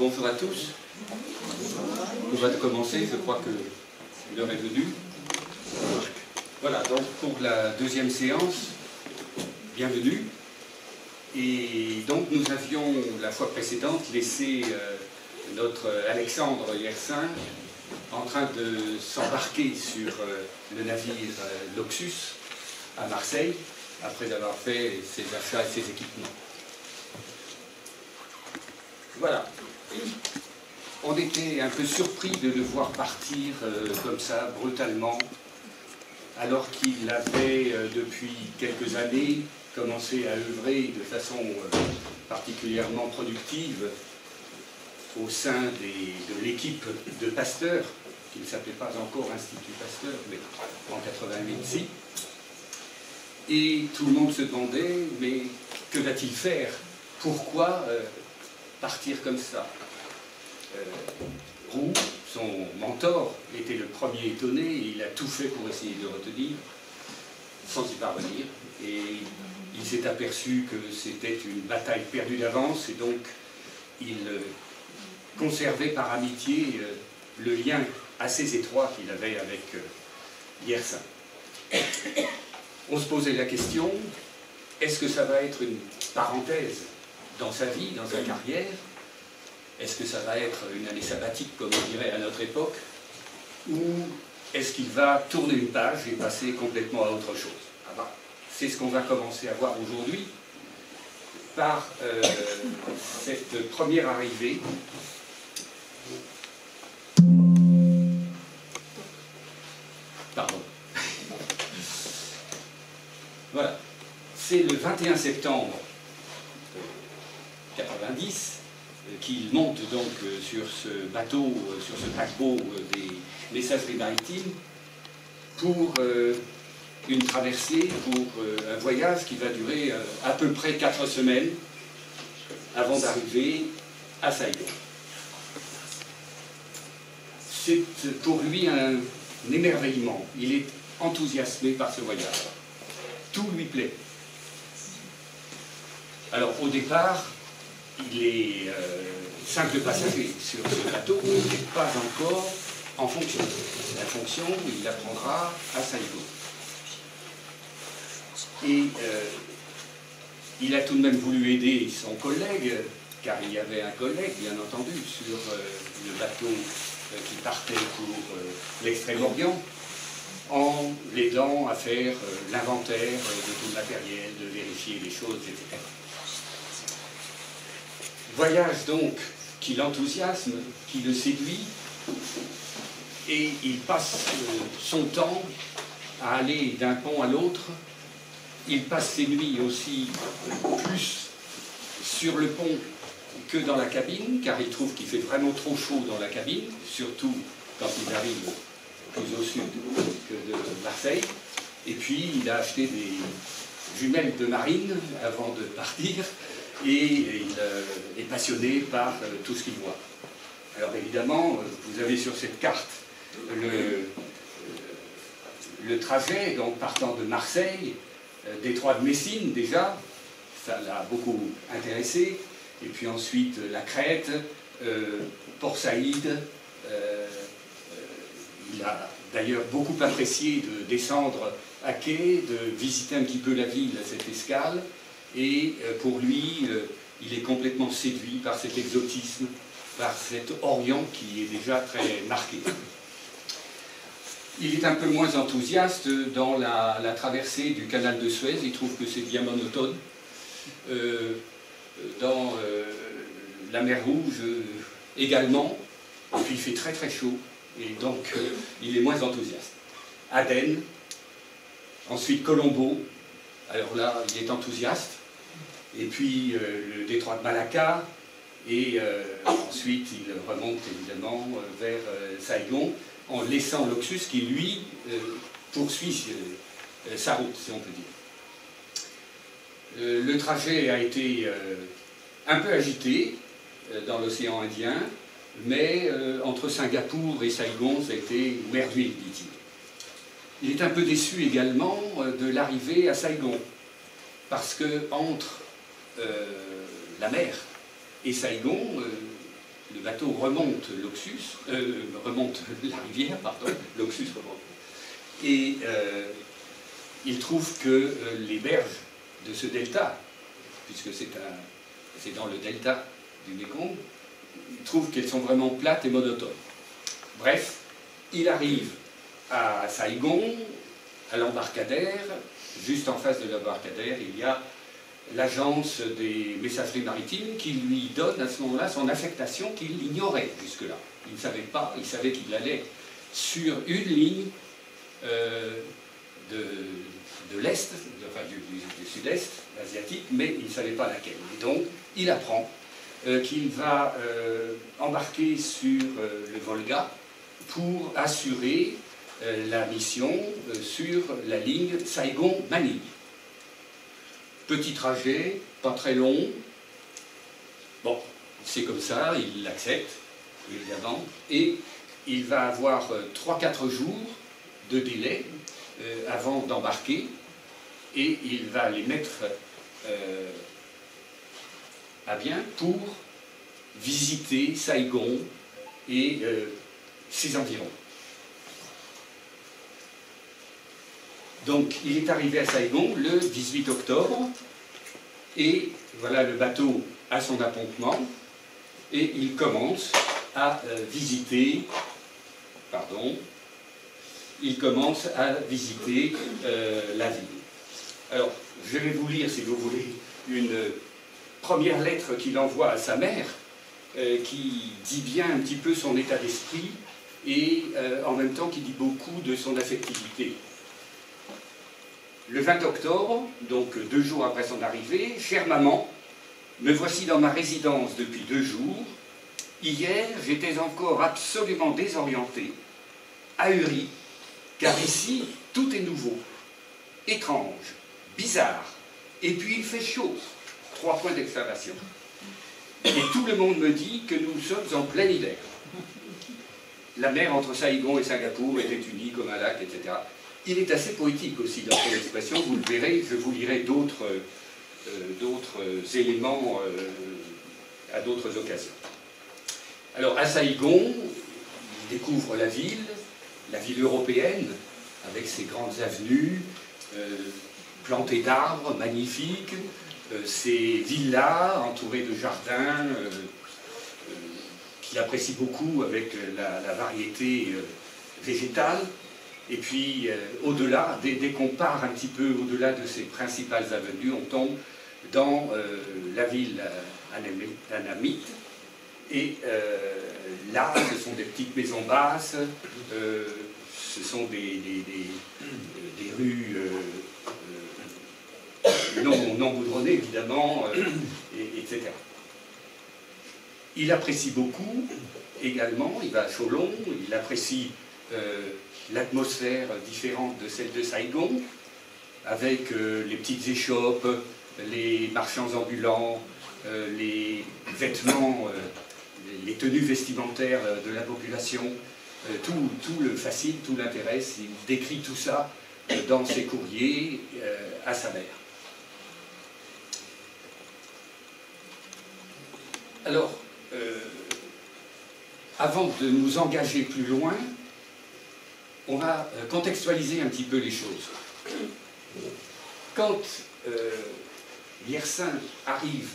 Bonjour à tous. On va commencer, je crois que l'heure est venue. Voilà, donc pour la deuxième séance, bienvenue. Et donc nous avions la fois précédente laissé notre Alexandre Yersin en train de s'embarquer sur le navire L'Oxus à Marseille, après avoir fait ses achats et ses équipements. Voilà. On était un peu surpris de le voir partir comme ça, brutalement, alors qu'il avait depuis quelques années commencé à œuvrer de façon particulièrement productive au sein de l'équipe de Pasteur, qui ne s'appelait pas encore Institut Pasteur, mais en 88-ci. Et tout le monde se demandait, mais que va-t-il faire? Pourquoi partir comme ça? Roux, son mentor, était le premier étonné, et il a tout fait pour essayer de le retenir, sans y parvenir. Et il s'est aperçu que c'était une bataille perdue d'avance, et donc il conservait par amitié le lien assez étroit qu'il avait avec Yersin. On se posait la question, est-ce que ça va être une parenthèse dans sa vie, dans sa carrière? Est-ce que ça va être une année sabbatique, comme on dirait à notre époque? Ou est-ce qu'il va tourner une page et passer complètement à autre chose? Ah ben, c'est ce qu'on va commencer à voir aujourd'hui par cette première arrivée. Pardon. Voilà. C'est le 21 septembre 90 qu'il monte donc sur ce bateau, sur ce paquebot des messageries maritimes pour une traversée, pour un voyage qui va durer à peu près 4 semaines avant d'arriver à Saigon. C'est pour lui un émerveillement. Il est enthousiasmé par ce voyage. Tout lui plaît. Alors au départ, il est simple passager sur ce bateau, il n'est pas encore en fonction. La fonction, il l'apprendra à Saigon. Et il a tout de même voulu aider son collègue, car il y avait un collègue, bien entendu, sur le bateau qui partait pour l'Extrême-Orient, en l'aidant à faire l'inventaire de tout le matériel, de vérifier les choses, etc. Voyage donc qui l'enthousiasme, qui le séduit, et il passe son temps à aller d'un pont à l'autre. Il passe ses nuits aussi plus sur le pont que dans la cabine, car il trouve qu'il fait vraiment trop chaud dans la cabine, surtout quand il arrive plus au sud que de Marseille. Et puis il a acheté des jumelles de marine avant de partir, et il est passionné par tout ce qu'il voit. Alors évidemment, vous avez sur cette carte le trajet, donc partant de Marseille, détroit de Messine déjà, ça l'a beaucoup intéressé, et puis ensuite la Crète, Port Saïd. Il a d'ailleurs beaucoup apprécié de descendre à quai, de visiter un petit peu la ville à cette escale, et pour lui, il est complètement séduit par cet exotisme, par cet Orient qui est déjà très marqué. Il est un peu moins enthousiaste dans la traversée du canal de Suez, il trouve que c'est bien monotone. Dans la mer Rouge également, et puis il fait très très chaud, et donc il est moins enthousiaste. Aden, ensuite Colombo, alors là il est enthousiaste, et puis le détroit de Malacca, et ensuite il remonte évidemment vers Saigon, en laissant l'Oxus qui lui poursuit sa route, si on peut dire. Le trajet a été un peu agité dans l'océan Indien, mais entre Singapour et Saigon, ça a été mer d'huile, dit-il. Il est un peu déçu également de l'arrivée à Saigon, parce que entre la mer et Saigon, le bateau remonte remonte la rivière, pardon, l'Oxus remonte. Et il trouve que les berges de ce delta, puisque c'est dans le delta du Mékong, il trouve qu'elles sont vraiment plates et monotones. Bref, il arrive à Saigon, à l'embarcadère. Juste en face de l'embarcadère, il y a l'agence des messageries maritimes qui lui donne à ce moment-là son affectation qu'il ignorait jusque-là. Il ne savait pas, il savait qu'il allait sur une ligne de l'Est, enfin du Sud-Est asiatique, mais il ne savait pas laquelle. Et donc, il apprend qu'il va embarquer sur le Volga pour assurer la mission sur la ligne Saigon-Manille. Petit trajet, pas très long. Bon, c'est comme ça, il l'accepte, évidemment, et il va avoir 3-4 jours de délai avant d'embarquer, et il va les mettre à bien pour visiter Saigon et ses environs. Donc, il est arrivé à Saigon le 18 octobre, et voilà le bateau à son appontement, et il commence à visiter, la ville. Alors, je vais vous lire, si vous voulez, une première lettre qu'il envoie à sa mère, qui dit bien un petit peu son état d'esprit, et en même temps qui dit beaucoup de son affectivité. Le 20 octobre, donc 2 jours après son arrivée, « Chère maman, me voici dans ma résidence depuis 2 jours. Hier, j'étais encore absolument désorienté, ahuri, car ici, tout est nouveau, étrange, bizarre, et puis il fait chaud. » 3 points d'exclamation. Et tout le monde me dit que nous sommes en plein hiver. La mer entre Saigon et Singapour était unie comme un lac, etc. Il est assez poétique aussi dans son expression, vous le verrez, je vous lirai d'autres éléments à d'autres occasions. Alors à Saigon, il découvre la ville européenne, avec ses grandes avenues, plantées d'arbres magnifiques, ces villas entourées de jardins qu'il apprécie beaucoup avec la variété végétale. Et puis, au-delà, dès qu'on part un petit peu au-delà de ces principales avenues, on tombe dans la ville annamite. Et là, ce sont des petites maisons basses, ce sont des rues non goudronnées, évidemment, etc. Il apprécie beaucoup, également, il va à Cholon, il apprécie l'atmosphère différente de celle de Saigon, avec les petites échoppes, les marchands ambulants, les vêtements, les tenues vestimentaires de la population, tout le fascine, tout l'intéresse. Il décrit tout ça dans ses courriers à sa mère. Alors, avant de nous engager plus loin, on va contextualiser un petit peu les choses. Quand Yersin arrive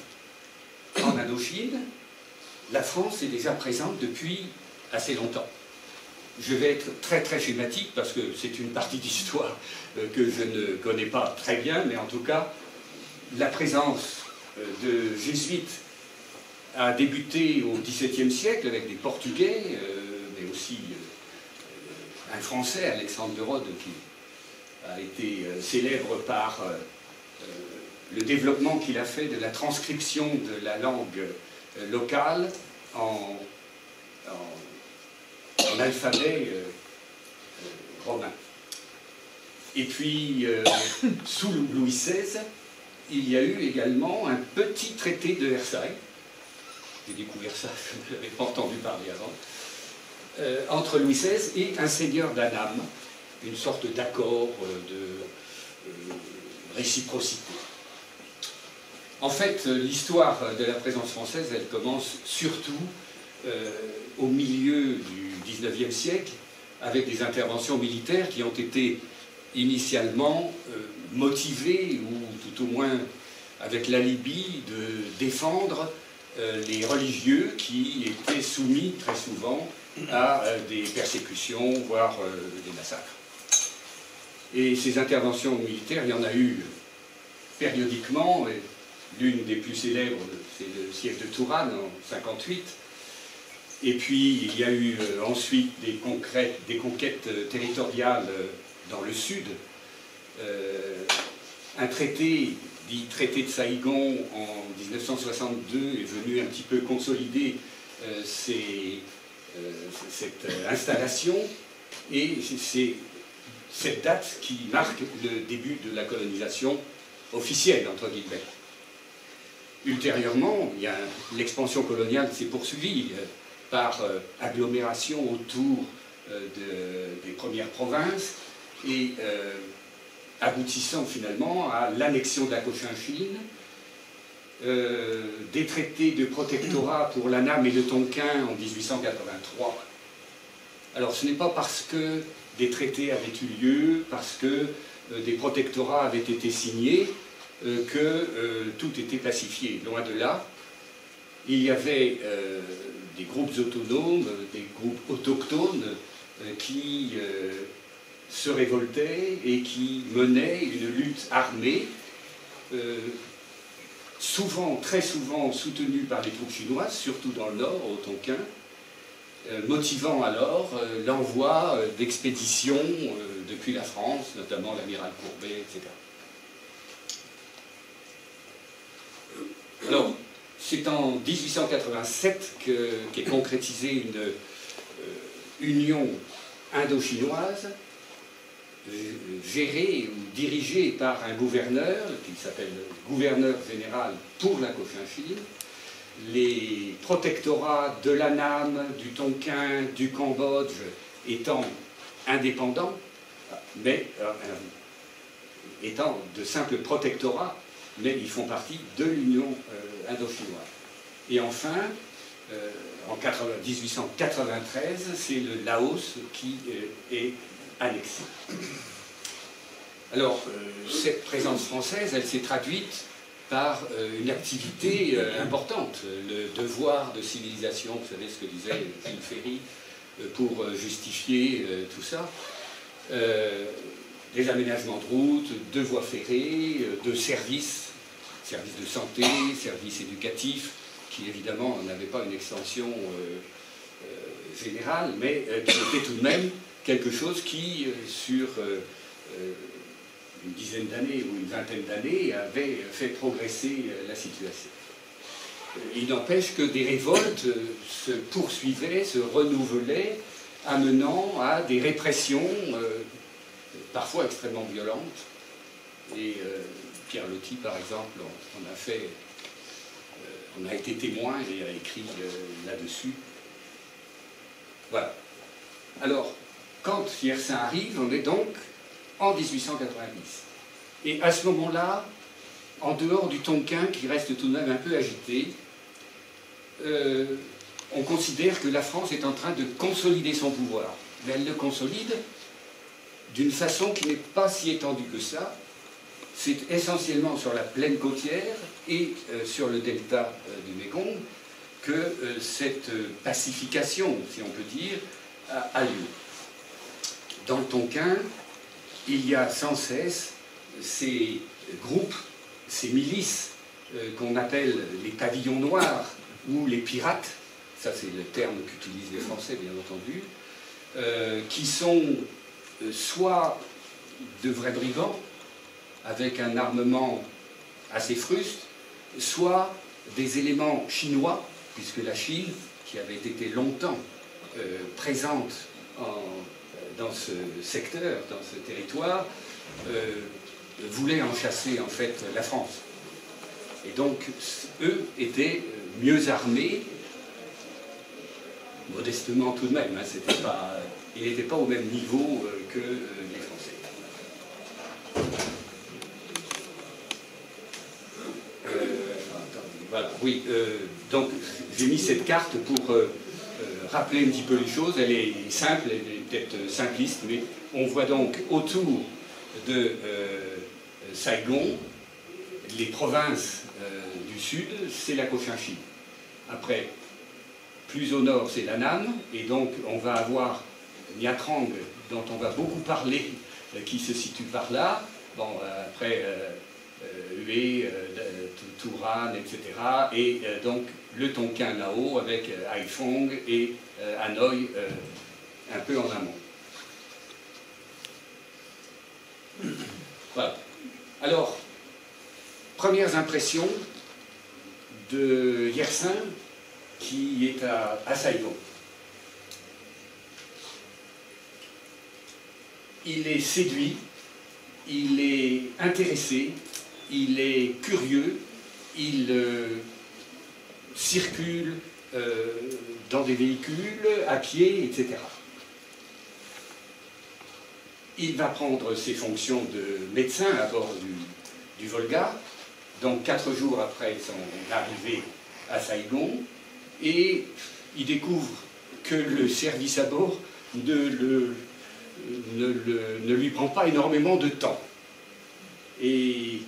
en Indochine, la France est déjà présente depuis assez longtemps. Je vais être très très schématique parce que c'est une partie d'histoire que je ne connais pas très bien, mais en tout cas, la présence de jésuites a débuté au XVIIe siècle avec des Portugais, mais aussi un Français, Alexandre de Rhodes, qui a été célèbre par le développement qu'il a fait de la transcription de la langue locale en alphabet romain. Et puis, sous Louis XVI, il y a eu également un petit traité de Versailles. J'ai découvert ça, je ne l'avais pas entendu parler avant. Entre Louis XVI et un seigneur d'Annam, une sorte d'accord de réciprocité. En fait, l'histoire de la présence française, elle commence surtout au milieu du XIXe siècle, avec des interventions militaires qui ont été initialement motivées, ou tout au moins avec l'alibi de défendre les religieux qui étaient soumis très souvent à des persécutions, voire des massacres. Et ces interventions militaires, il y en a eu périodiquement. L'une des plus célèbres, c'est le siège de Tourane en 1958. Et puis, il y a eu ensuite des conquêtes territoriales dans le sud. Un traité, dit traité de Saïgon, en 1962, est venu un petit peu consolider cette installation. Et c'est cette date qui marque le début de la colonisation officielle, entre guillemets. Ultérieurement, l'expansion coloniale s'est poursuivie par agglomération autour des premières provinces et aboutissant finalement à l'annexion de la Cochinchine, des traités de protectorat pour l'Annam et le Tonkin en 1883. Alors ce n'est pas parce que des traités avaient eu lieu, parce que des protectorats avaient été signés, que tout était pacifié. Loin de là, il y avait des groupes autonomes, des groupes autochtones qui se révoltaient et qui menaient une lutte armée, très souvent soutenue par les troupes chinoises, surtout dans le nord, au Tonkin, motivant alors l'envoi d'expéditions depuis la France, notamment l'amiral Courbet, etc. Alors, c'est en 1887 qu'est concrétisée une union indo-chinoise gérée ou dirigée par un gouverneur qui s'appelle gouverneur général pour la Cochinchine. Les protectorats de l'Annam, du Tonkin, du Cambodge étant indépendants, mais étant de simples protectorats, mais ils font partie de l'Union indo-chinoise. Et enfin, en 1893, c'est le Laos qui est annexé. Alors, cette présence française, elle s'est traduite par une activité importante, le devoir de civilisation, vous savez ce que disait Jules Ferry, pour justifier tout ça. Des aménagements de routes, de voies ferrées, de services de santé, services éducatifs, qui évidemment n'avaient pas une extension générale, mais qui étaient tout de même quelque chose qui, sur une dizaine d'années ou une vingtaine d'années, avait fait progresser la situation. Il n'empêche que des révoltes se poursuivaient, se renouvelaient, amenant à des répressions parfois extrêmement violentes. Et Pierre Loti, par exemple, on a été témoin et a écrit là-dessus. Voilà. Alors, quand Yersin arrive, on est donc en 1890. Et à ce moment-là, en dehors du Tonkin, qui reste tout de même un peu agité, on considère que la France est en train de consolider son pouvoir. Mais elle le consolide d'une façon qui n'est pas si étendue que ça. C'est essentiellement sur la plaine côtière et sur le delta du Mékong que cette pacification, si on peut dire, a lieu. Dans le Tonkin, il y a sans cesse ces groupes, ces milices qu'on appelle les pavillons noirs ou les pirates, ça c'est le terme qu'utilisent les Français bien entendu, qui sont soit de vrais brigands, avec un armement assez fruste, soit des éléments chinois, puisque la Chine, qui avait été longtemps présente dans ce secteur, dans ce territoire, voulait en chasser en fait la France. Et donc, eux étaient mieux armés, modestement tout de même, hein, ils n'étaient pas au même niveau que les Français. Voilà, oui, donc j'ai mis cette carte pour rappeler un petit peu les choses. Elle est simple, elle est peut-être simpliste, mais on voit donc autour de Saigon, les provinces du sud, c'est la Cochinchine. Après, plus au nord, c'est l'Annan, et donc on va avoir Nha Trang, dont on va beaucoup parler, qui se situe par là. Bon, après, Hue, Touran, etc. Et donc le Tonkin là-haut, avec Haiphong et Hanoï un peu en amont. Voilà. Alors, premières impressions de Yersin, qui est à Saigon. Il est séduit, il est intéressé, il est curieux, il circule dans des véhicules, à pied, etc. Il va prendre ses fonctions de médecin à bord du Volga, donc 4 jours après son arrivée à Saigon, et il découvre que le service à bord ne lui prend pas énormément de temps. Et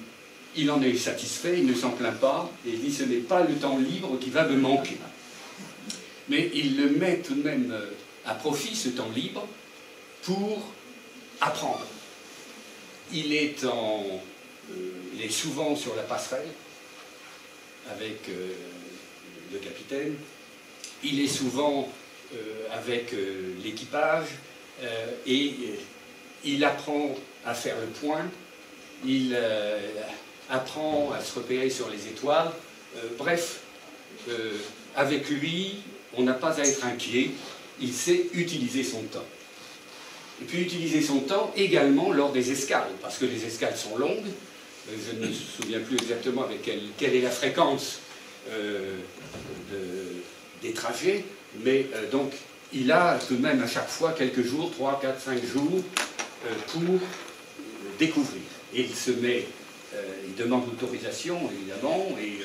il en est satisfait, il ne s'en plaint pas, et il dit ce n'est pas le temps libre qui va me manquer. Mais il le met tout de même à profit, ce temps libre, pour apprendre. Il est souvent sur la passerelle avec le capitaine, il est souvent avec l'équipage, et il apprend à faire le point, il apprend à se repérer sur les étoiles. Bref, avec lui, on n'a pas à être inquiet, il sait utiliser son temps. Et puis utiliser son temps également lors des escales, parce que les escales sont longues. Je ne me souviens plus exactement avec quelle est la fréquence des trajets, mais donc il a tout de même à chaque fois quelques jours, 3, 4, 5 jours, pour découvrir. Et il se met, il demande l'autorisation évidemment, et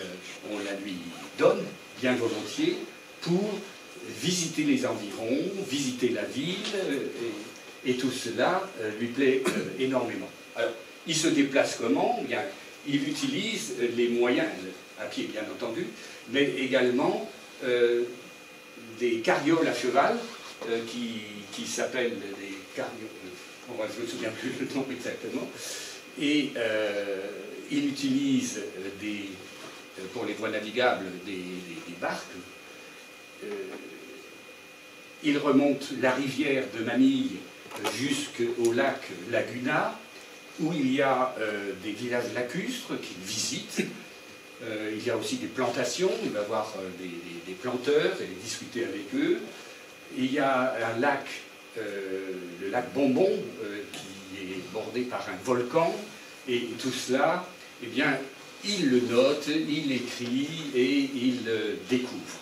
on la lui donne bien volontiers pour visiter les environs, visiter la ville, et tout cela lui plaît énormément. Alors, il se déplace comment? Bien, il utilise les moyens, à pied bien entendu, mais également des carrioles à cheval qui s'appellent des carrioles, je ne me souviens plus le nom exactement, et il utilise pour les voies navigables des barques. Il remonte la rivière de Manille jusqu'au lac Laguna, où il y a des villages lacustres qu'il visite. Il y a aussi des plantations, il va voir des planteurs et discuter avec eux. Il y a un lac, le lac Bonbon, qui est bordé par un volcan, et tout cela, eh bien, il le note, il l'écrit et il découvre.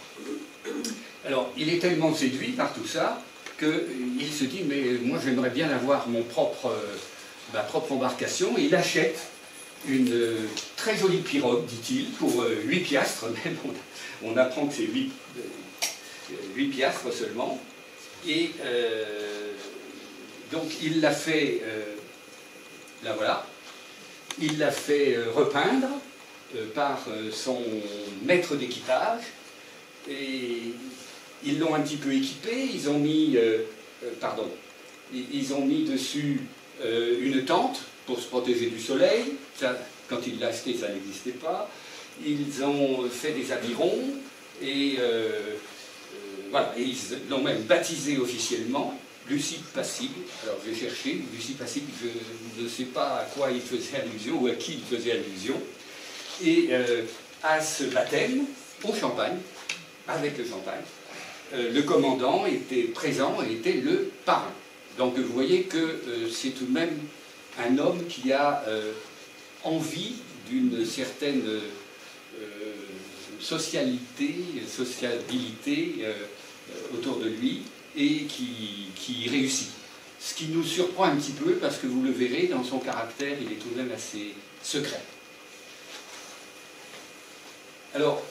Alors, il est tellement séduit par tout ça qu'il se dit, mais moi j'aimerais bien avoir ma propre embarcation, et il achète une très jolie pirogue, dit-il, pour 8 piastres, même on apprend que c'est 8 piastres seulement, et donc il l'a fait, là voilà, il l'a fait repeindre par son maître d'équipage, et ils l'ont un petit peu équipé, ils ont mis, ils ont mis dessus une tente pour se protéger du soleil. Ça, quand il l'a acheté, ça n'existait pas. Ils ont fait des avirons, et voilà, et ils l'ont même baptisé officiellement Lucide Passible. Alors j'ai cherché, Lucide Passible, je ne sais pas à quoi il faisait allusion ou à qui il faisait allusion. Et à ce baptême, au champagne, avec le champagne, le commandant était présent et était le parrain. Donc vous voyez que c'est tout de même un homme qui a envie d'une certaine sociabilité autour de lui, et qui réussit. Ce qui nous surprend un petit peu, parce que vous le verrez, dans son caractère, il est tout de même assez secret. Alors,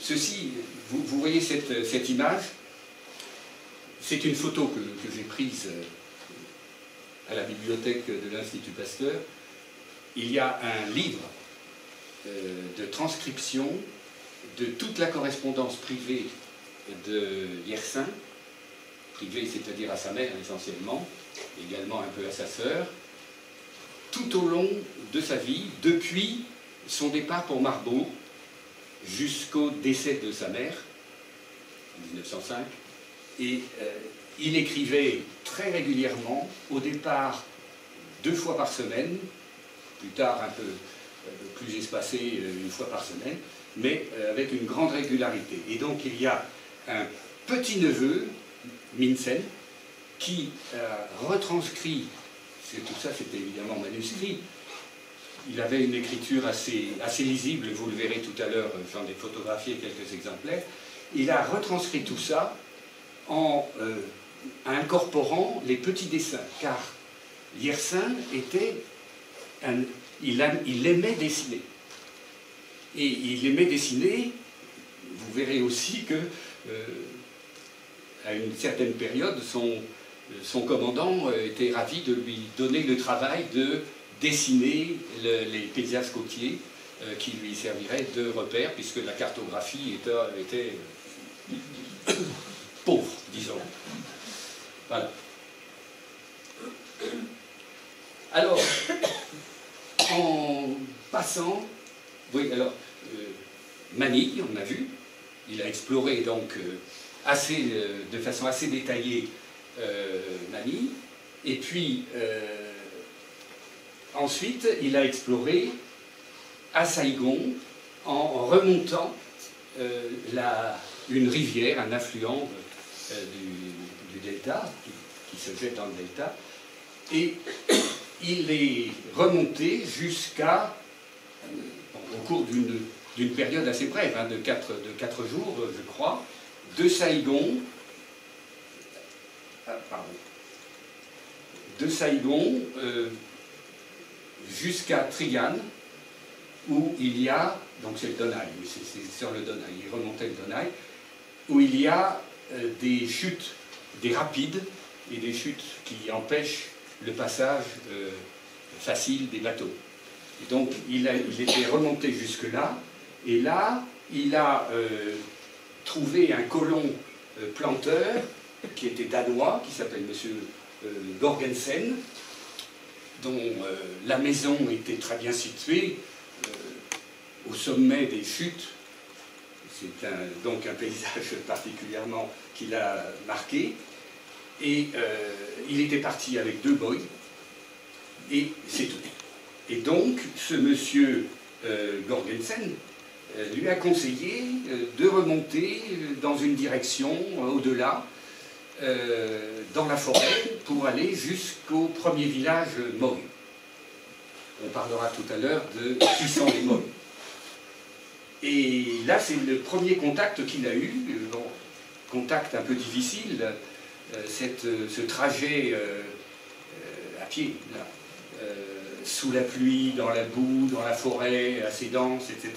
ceci, vous voyez cette image, c'est une photo que j'ai prise à la bibliothèque de l'Institut Pasteur. Il y a un livre de transcription de toute la correspondance privée de Yersin, privée c'est-à-dire à sa mère essentiellement, également un peu à sa sœur, tout au long de sa vie, depuis son départ pour Marbourg jusqu'au décès de sa mère, en 1905, et il écrivait très régulièrement, au départ 2 fois par semaine, plus tard un peu plus espacé, 1 fois par semaine, mais avec une grande régularité. Et donc il y a un petit-neveu, Minsen, qui retranscrit, tout ça c'était évidemment manuscrit, il avait une écriture assez lisible, vous le verrez tout à l'heure, j'en ai photographié quelques exemplaires. Il a retranscrit tout ça en incorporant les petits dessins, car Yersin il aimait dessiner. Et il aimait dessiner, vous verrez aussi que à une certaine période, son commandant était ravi de lui donner le travail de dessiner les paysages côtiers qui lui serviraient de repère, puisque la cartographie était pauvre, disons. Voilà. Alors, en passant, oui, alors, Manille, on a vu, il a exploré donc de façon assez détaillée Manille, et puis ensuite il a exploré à Saïgon en remontant une rivière, un affluent du delta, qui se jette dans le delta, et il est remonté jusqu'à, au cours d'une période assez brève, hein, de 4 jours, je crois, de Saïgon, jusqu'à Trian, où il y a, donc c'est le Donaï, c'est sur le Donaï, il remontait le Donaï, où il y a des chutes, des rapides, et des chutes qui empêchent le passage facile des bateaux. Et donc il était remonté jusque-là, et là, il a trouvé un colon planteur, qui était danois, qui s'appelle M. Gorgensen, dont la maison était très bien située, au sommet des chutes. C'est donc un paysage particulièrement qui l'a marqué. Et il était parti avec 2 boys, et c'est tout. Et donc, ce monsieur Gorgensen lui a conseillé de remonter dans une direction au-delà, dans la forêt, pour aller jusqu'au premier village Moy. On parlera tout à l'heure de qui sont les Moy. Et là, c'est le premier contact qu'il a eu, contact un peu difficile, ce trajet à pied, là, sous la pluie, dans la boue, dans la forêt, assez dense, etc.,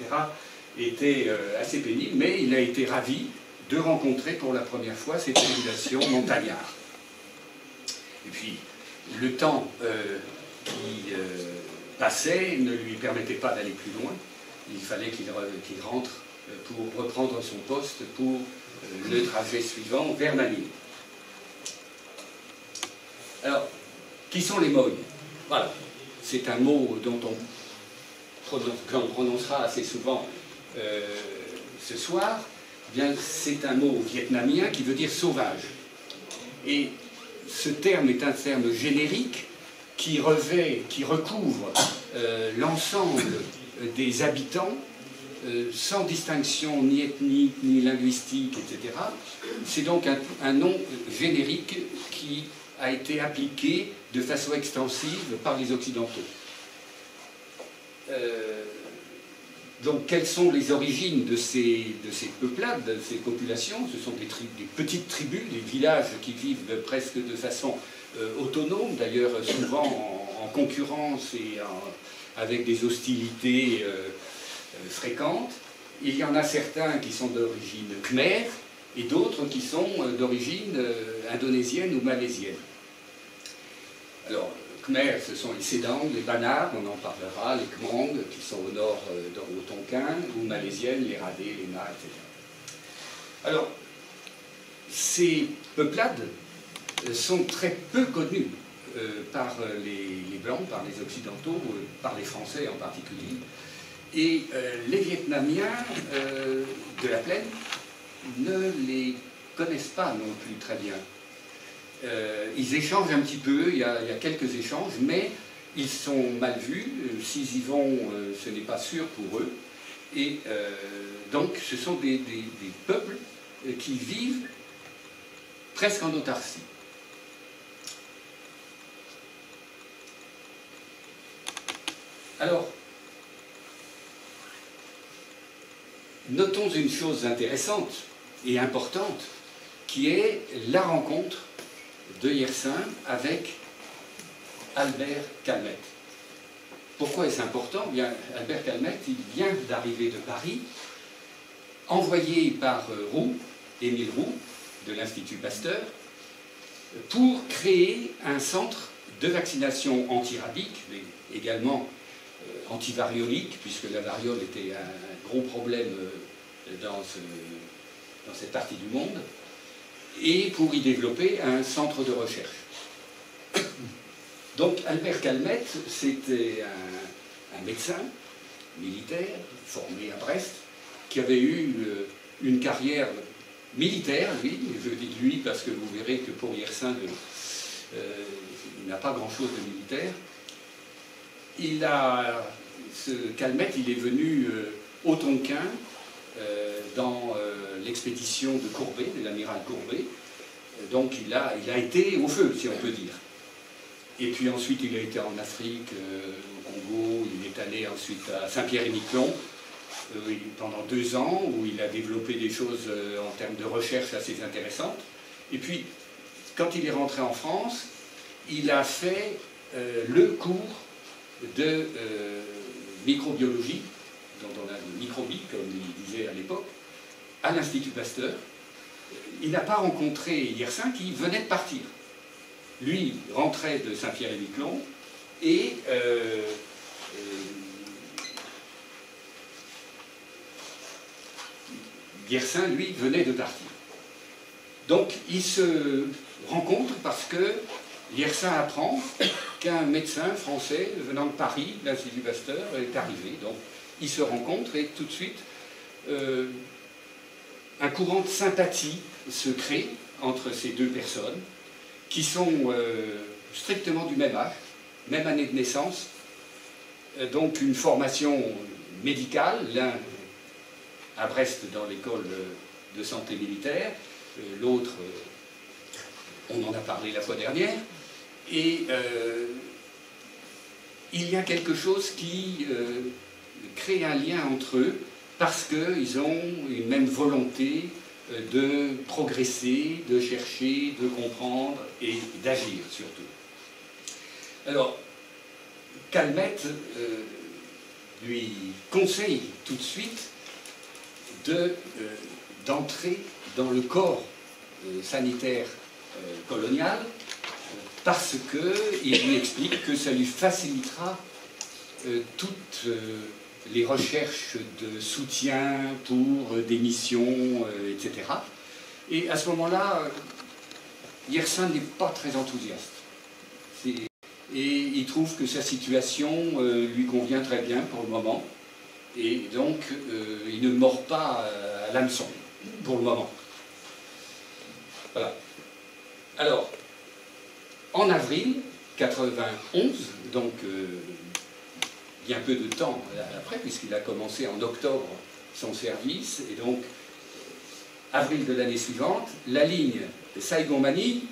était assez pénible, mais il a été ravi de rencontrer pour la première fois cette population montagnarde. Et puis, le temps qui passait ne lui permettait pas d'aller plus loin. Il fallait qu'il rentre pour reprendre son poste pour le trajet suivant vers Manille. Alors, qui sont les Moy? Voilà, c'est un mot qu'on prononcera assez souvent ce soir. Eh bien, c'est un mot vietnamien qui veut dire sauvage. Et ce terme est un terme générique qui recouvre l'ensemble des habitants, sans distinction ni ethnique, ni linguistique, etc. C'est donc un nom générique qui a été appliqué de façon extensive par les Occidentaux. Donc, quelles sont les origines de ces peuplades, de ces populations? Ce sont des petites tribus, des villages qui vivent presque de façon autonome, d'ailleurs souvent en concurrence et avec des hostilités fréquentes. il y en a certains qui sont d'origine khmer et d'autres qui sont d'origine indonésienne ou malaisienne. Alors, khmer, ce sont les Sédang, les Banars, on en parlera, les Khmang, qui sont au nord au Tonkin, ou malaisiennes, les Radé, les Ma, etc. Alors, ces peuplades sont très peu connues par les Blancs, par les Occidentaux, par les Français en particulier. Et les Vietnamiens de la plaine ne les connaissent pas non plus très bien. Ils échangent un petit peu, il y a quelques échanges, mais ils sont mal vus. S'ils y vont, ce n'est pas sûr pour eux. Et donc, ce sont des peuples qui vivent presque en autarcie. Alors, notons une chose intéressante et importante, qui est la rencontre de Yersin avec Albert Calmette. Pourquoi est-ce important? Bien, Albert Calmette, il vient d'arriver de Paris, envoyé par Roux, Émile Roux, de l'Institut Pasteur, pour créer un centre de vaccination antirabique, mais également antivariolique, puisque la variole était un gros problème dans cette partie du monde, et pour y développer un centre de recherche. Donc Albert Calmette, c'était un médecin militaire, formé à Brest, qui avait eu une carrière militaire, lui, je dis lui parce que vous verrez que pour Yersin, il n'a pas grand-chose de militaire. Ce Calmette, il est venu au Tonkin, dans l'expédition de Courbet, de l'amiral Courbet. Donc il a été au feu, si on peut dire. Et puis ensuite il a été en Afrique, au Congo, il est allé ensuite à Saint-Pierre-et-Miquelon pendant 2 ans, où il a développé des choses en termes de recherche assez intéressantes. Et puis, quand il est rentré en France, il a fait le cours de microbiologie, dont on a le microbie, comme il disait à l'époque, à l'Institut Pasteur. Il n'a pas rencontré Yersin qui venait de partir. Lui rentrait de Saint-Pierre-et-Miquelon et Yersin, lui, venait de partir. Donc ils se rencontrent parce que Yersin apprend qu'un médecin français venant de Paris, de l'Institut Pasteur, est arrivé. Donc ils se rencontrent et tout de suite, un courant de sympathie se crée entre ces deux personnes qui sont strictement du même âge, même année de naissance, donc une formation médicale, l'un à Brest dans l'école de santé militaire, l'autre, on en a parlé la fois dernière, et il y a quelque chose qui crée un lien entre eux parce qu'ils ont une même volonté de progresser, de chercher, de comprendre et d'agir surtout. Alors, Calmette lui conseille tout de suite d'entrer dans le corps sanitaire colonial parce qu'il lui explique que ça lui facilitera toutes les recherches de soutien pour des missions, etc. Et à ce moment-là, Yersin n'est pas très enthousiaste. Et il trouve que sa situation lui convient très bien pour le moment. Et donc, il ne mord pas à l'hameçon, pour le moment. Voilà. Alors, en avril 91, donc bien peu de temps après, puisqu'il a commencé en octobre son service, et donc, avril de l'année suivante, la ligne Saigon-Manille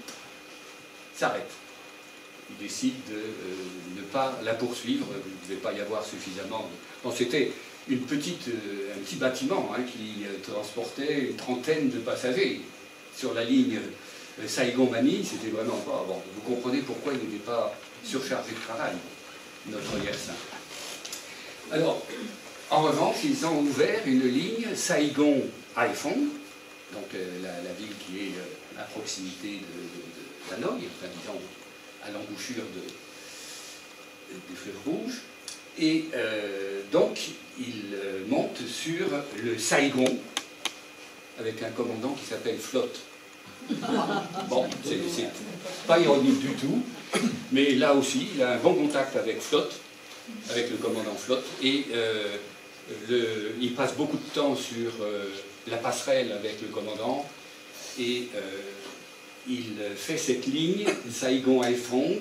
s'arrête. Il décide de ne pas la poursuivre, il ne devait pas y avoir suffisamment. Bon, c'était un petit bâtiment qui transportait une trentaine de passagers. Sur la ligne Saigon-Manille, c'était vraiment pas... Bon, vous comprenez pourquoi il n'était pas surchargé de travail, notre Yersin. Alors, en En revanche, ils ont ouvert une ligne Saigon-Haiphong, donc la ville qui est à proximité d'Hanoï, enfin disons à l'embouchure du fleuve Rouge. Et donc, ils montent sur le Saigon avec un commandant qui s'appelle Flotte. Bon, c'est pas ironique du tout, mais là aussi, il a un bon contact avec Flotte, avec le commandant Flotte, et il passe beaucoup de temps sur la passerelle avec le commandant, et il fait cette ligne Saigon-Haiphong,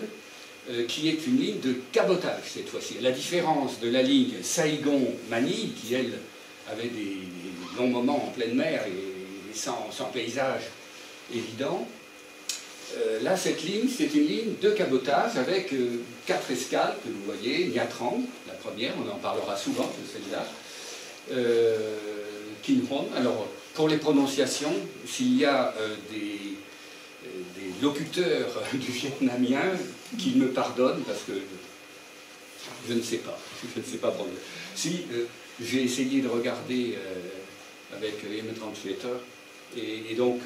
qui est une ligne de cabotage cette fois-ci. À la différence de la ligne Saigon-Manille, qui elle avait des longs moments en pleine mer et sans paysage évident, là cette ligne c'est une ligne de cabotage avec 4 escales que vous voyez, Nha Trang, la première, on en parlera souvent de celle-là, Kinh Horn. Alors pour les prononciations, s'il y a des locuteurs du vietnamien qui me pardonnent parce que je ne sais pas, prononcer. Si j'ai essayé de regarder avec M Translator et donc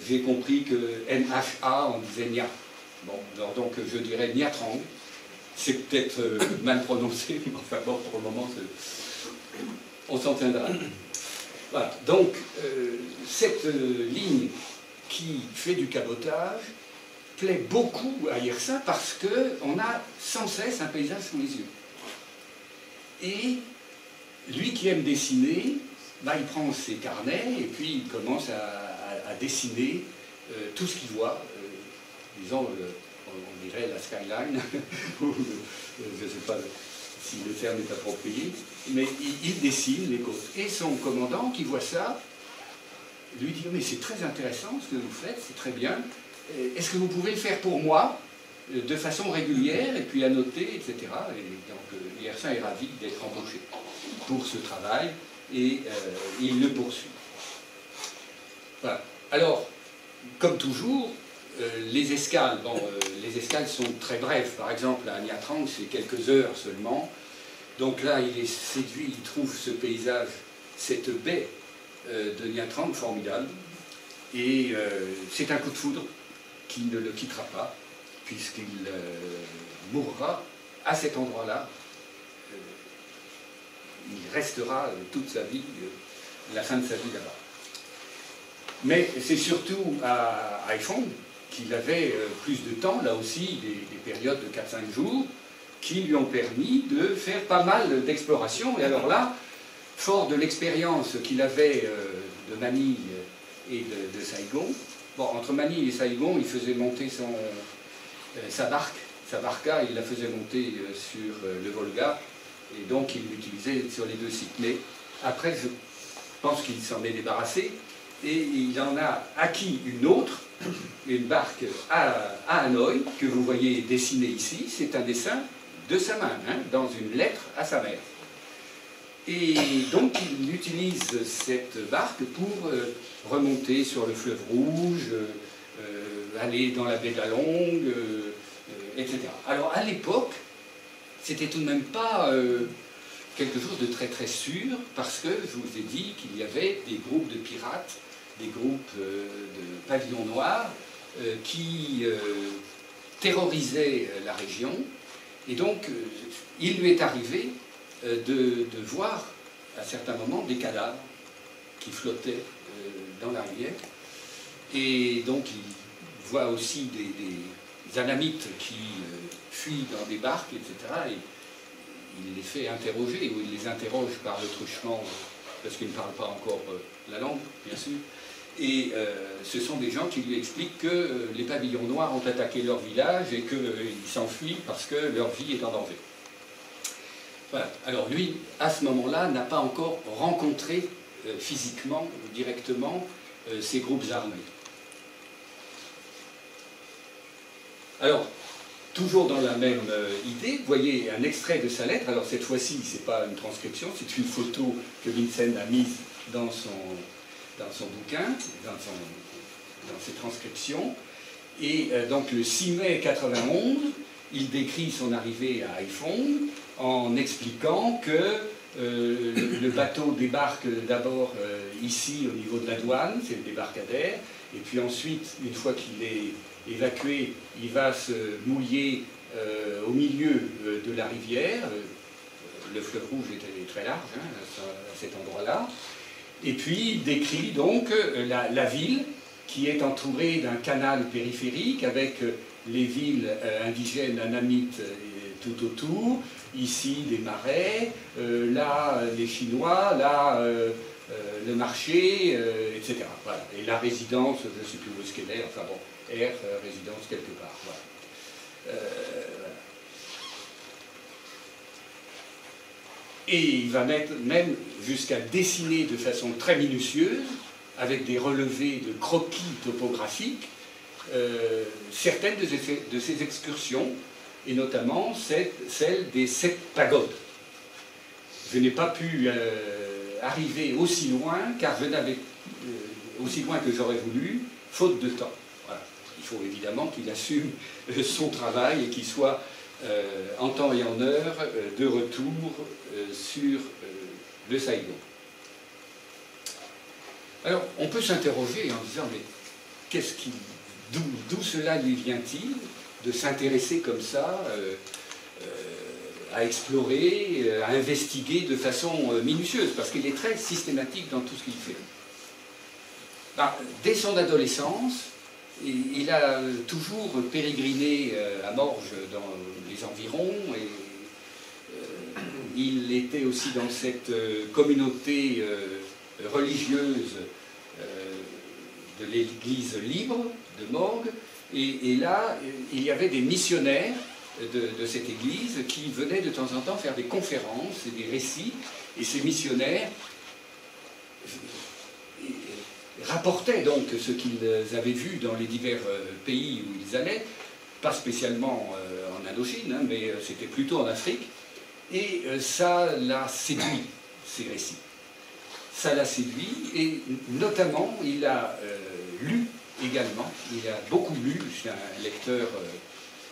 j'ai compris que NHA on disait Nha. Bon, alors donc je dirais Nha Trang. C'est peut-être mal prononcé, mais enfin bon, pour le moment on s'en tiendra. Voilà, donc cette ligne qui fait du cabotage plaît beaucoup à Yersin parce qu'on a sans cesse un paysage sous les yeux. Et lui qui aime dessiner, bah, il prend ses carnets et puis il commence à dessiner tout ce qu'il voit, disons, on dirait la skyline, je ne sais pas si le terme est approprié, mais il dessine les côtes. Et son commandant qui voit ça, lui dit, mais c'est très intéressant ce que vous faites, c'est très bien, est-ce que vous pouvez le faire pour moi, de façon régulière, et puis annoter, etc. Et donc Yersin est ravi d'être embauché pour ce travail, et il le poursuit. Voilà. Alors, comme toujours, les escales, bon, les escales sont très brèves. Par exemple, à Nha Trang, c'est quelques heures seulement. Donc là, il est séduit, il trouve ce paysage, cette baie de Nha Trang formidable. Et c'est un coup de foudre qui ne le quittera pas, puisqu'il mourra à cet endroit-là. Il restera toute sa vie, la fin de sa vie là-bas. Mais c'est surtout à Haiphong qu'il avait plus de temps, là aussi, des périodes de 4-5 jours, qui lui ont permis de faire pas mal d'explorations. Et alors là, fort de l'expérience qu'il avait de Manille et de Saigon, bon, entre Manille et Saigon, il faisait monter sa barque, sa barca, il la faisait monter sur le Volga, et donc il l'utilisait sur les deux sites. Mais après, je pense qu'il s'en est débarrassé, et il en a acquis une autre, une barque à Hanoï, que vous voyez dessinée ici. C'est un dessin de sa main, hein, dans une lettre à sa mère. Et donc il utilise cette barque pour remonter sur le fleuve Rouge, aller dans la baie d'Along, etc. Alors à l'époque, c'était tout de même pas quelque chose de très très sûr, parce que je vous ai dit qu'il y avait des groupes de pirates, des groupes de pavillons noirs qui terrorisaient la région, et donc il lui est arrivé de voir à certains moments des cadavres qui flottaient dans la rivière, et donc il voit aussi des anamites qui fuient dans des barques, etc. Et il les fait interroger, ou il les interroge par le truchement, parce qu'ils ne parlent pas encore la langue, bien sûr. Et ce sont des gens qui lui expliquent que les pavillons noirs ont attaqué leur village et qu'ils s'enfuient parce que leur vie est en danger. Voilà. Alors lui, à ce moment-là, n'a pas encore rencontré physiquement, directement, ces groupes armés. Alors, toujours dans la même idée, vous voyez un extrait de sa lettre. Alors cette fois-ci, ce n'est pas une transcription, c'est une photo que Vincent a mise dans son bouquin, dans ses transcriptions. Et donc le 6 mai 91, il décrit son arrivée à Haiphong en expliquant Le bateau débarque d'abord ici au niveau de la douane, c'est le débarcadère, et puis ensuite, une fois qu'il est évacué, il va se mouiller au milieu de la rivière. Le fleuve Rouge est très large à cet endroit-là. Et puis il décrit donc la ville qui est entourée d'un canal périphérique avec les villes indigènes anamites tout autour, ici des marais, là les Chinois, là le marché, etc. Voilà. Et la résidence, je ne sais plus où est-ce qu'elle est, enfin bon, résidence quelque part. Voilà. Et il va même jusqu'à dessiner de façon très minutieuse, avec des relevés de croquis topographiques, certaines de ces excursions, et notamment celle des 7 pagodes. Je n'ai pas pu arriver aussi loin, car je n'avais aussi loin que j'aurais voulu, faute de temps. Voilà. Il faut évidemment qu'il assume son travail et qu'il soit en temps et en heure de retour sur le Saïgon. Alors, on peut s'interroger en disant, mais d'où cela lui vient-il de s'intéresser comme ça à explorer, à investiguer de façon minutieuse, parce qu'il est très systématique dans tout ce qu'il fait. Dès son adolescence, il a toujours pérégriné à Morges dans les environs, et il était aussi dans cette communauté religieuse de l'Église libre de Morges, et là, il y avait des missionnaires de cette église qui venaient de temps en temps faire des conférences et des récits, et ces missionnaires rapportaient donc ce qu'ils avaient vu dans les divers pays où ils allaient, pas spécialement en Indochine, mais c'était plutôt en Afrique, et ça l'a séduit, ces récits. Ça l'a séduit, et notamment, il a lu également, il a beaucoup lu, c'est un lecteur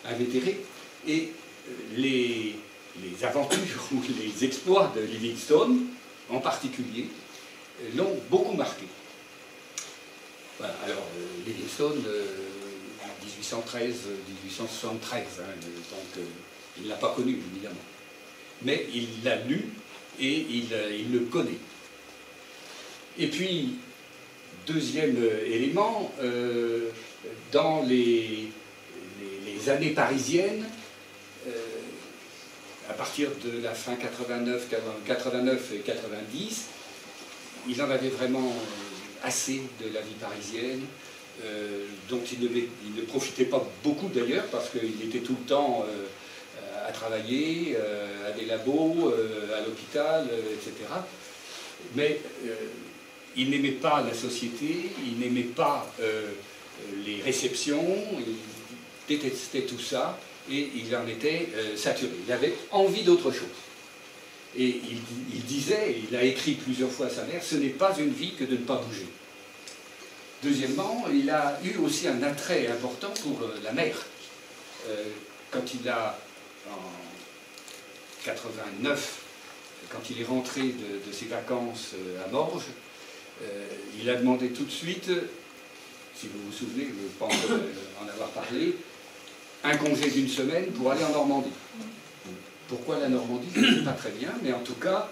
invétéré, et les aventures ou les exploits de Livingstone, en particulier, l'ont beaucoup marqué. Voilà, alors Livingstone, 1813-1873, donc il ne l'a pas connu, évidemment. Mais il l'a lu et il le connaît. Et puis, deuxième élément, dans les années parisiennes, à partir de la fin 89 et 90, il en avait vraiment assez de la vie parisienne, dont il ne profitait pas beaucoup d'ailleurs, parce qu'il était tout le temps à travailler, à des labos, à l'hôpital, etc. Mais il n'aimait pas la société, il n'aimait pas les réceptions, il détestait tout ça, et il en était saturé. Il avait envie d'autre chose. Et il disait, il a écrit plusieurs fois à sa mère, ce n'est pas une vie que de ne pas bouger. Deuxièmement, il a eu aussi un attrait important pour la mer. Quand il a, en 89, quand il est rentré de ses vacances à Morges, il a demandé tout de suite, si vous vous souvenez, je pense en avoir parlé, un congé d'une semaine pour aller en Normandie. Pourquoi la Normandie, je ne sais pas très bien, mais en tout cas,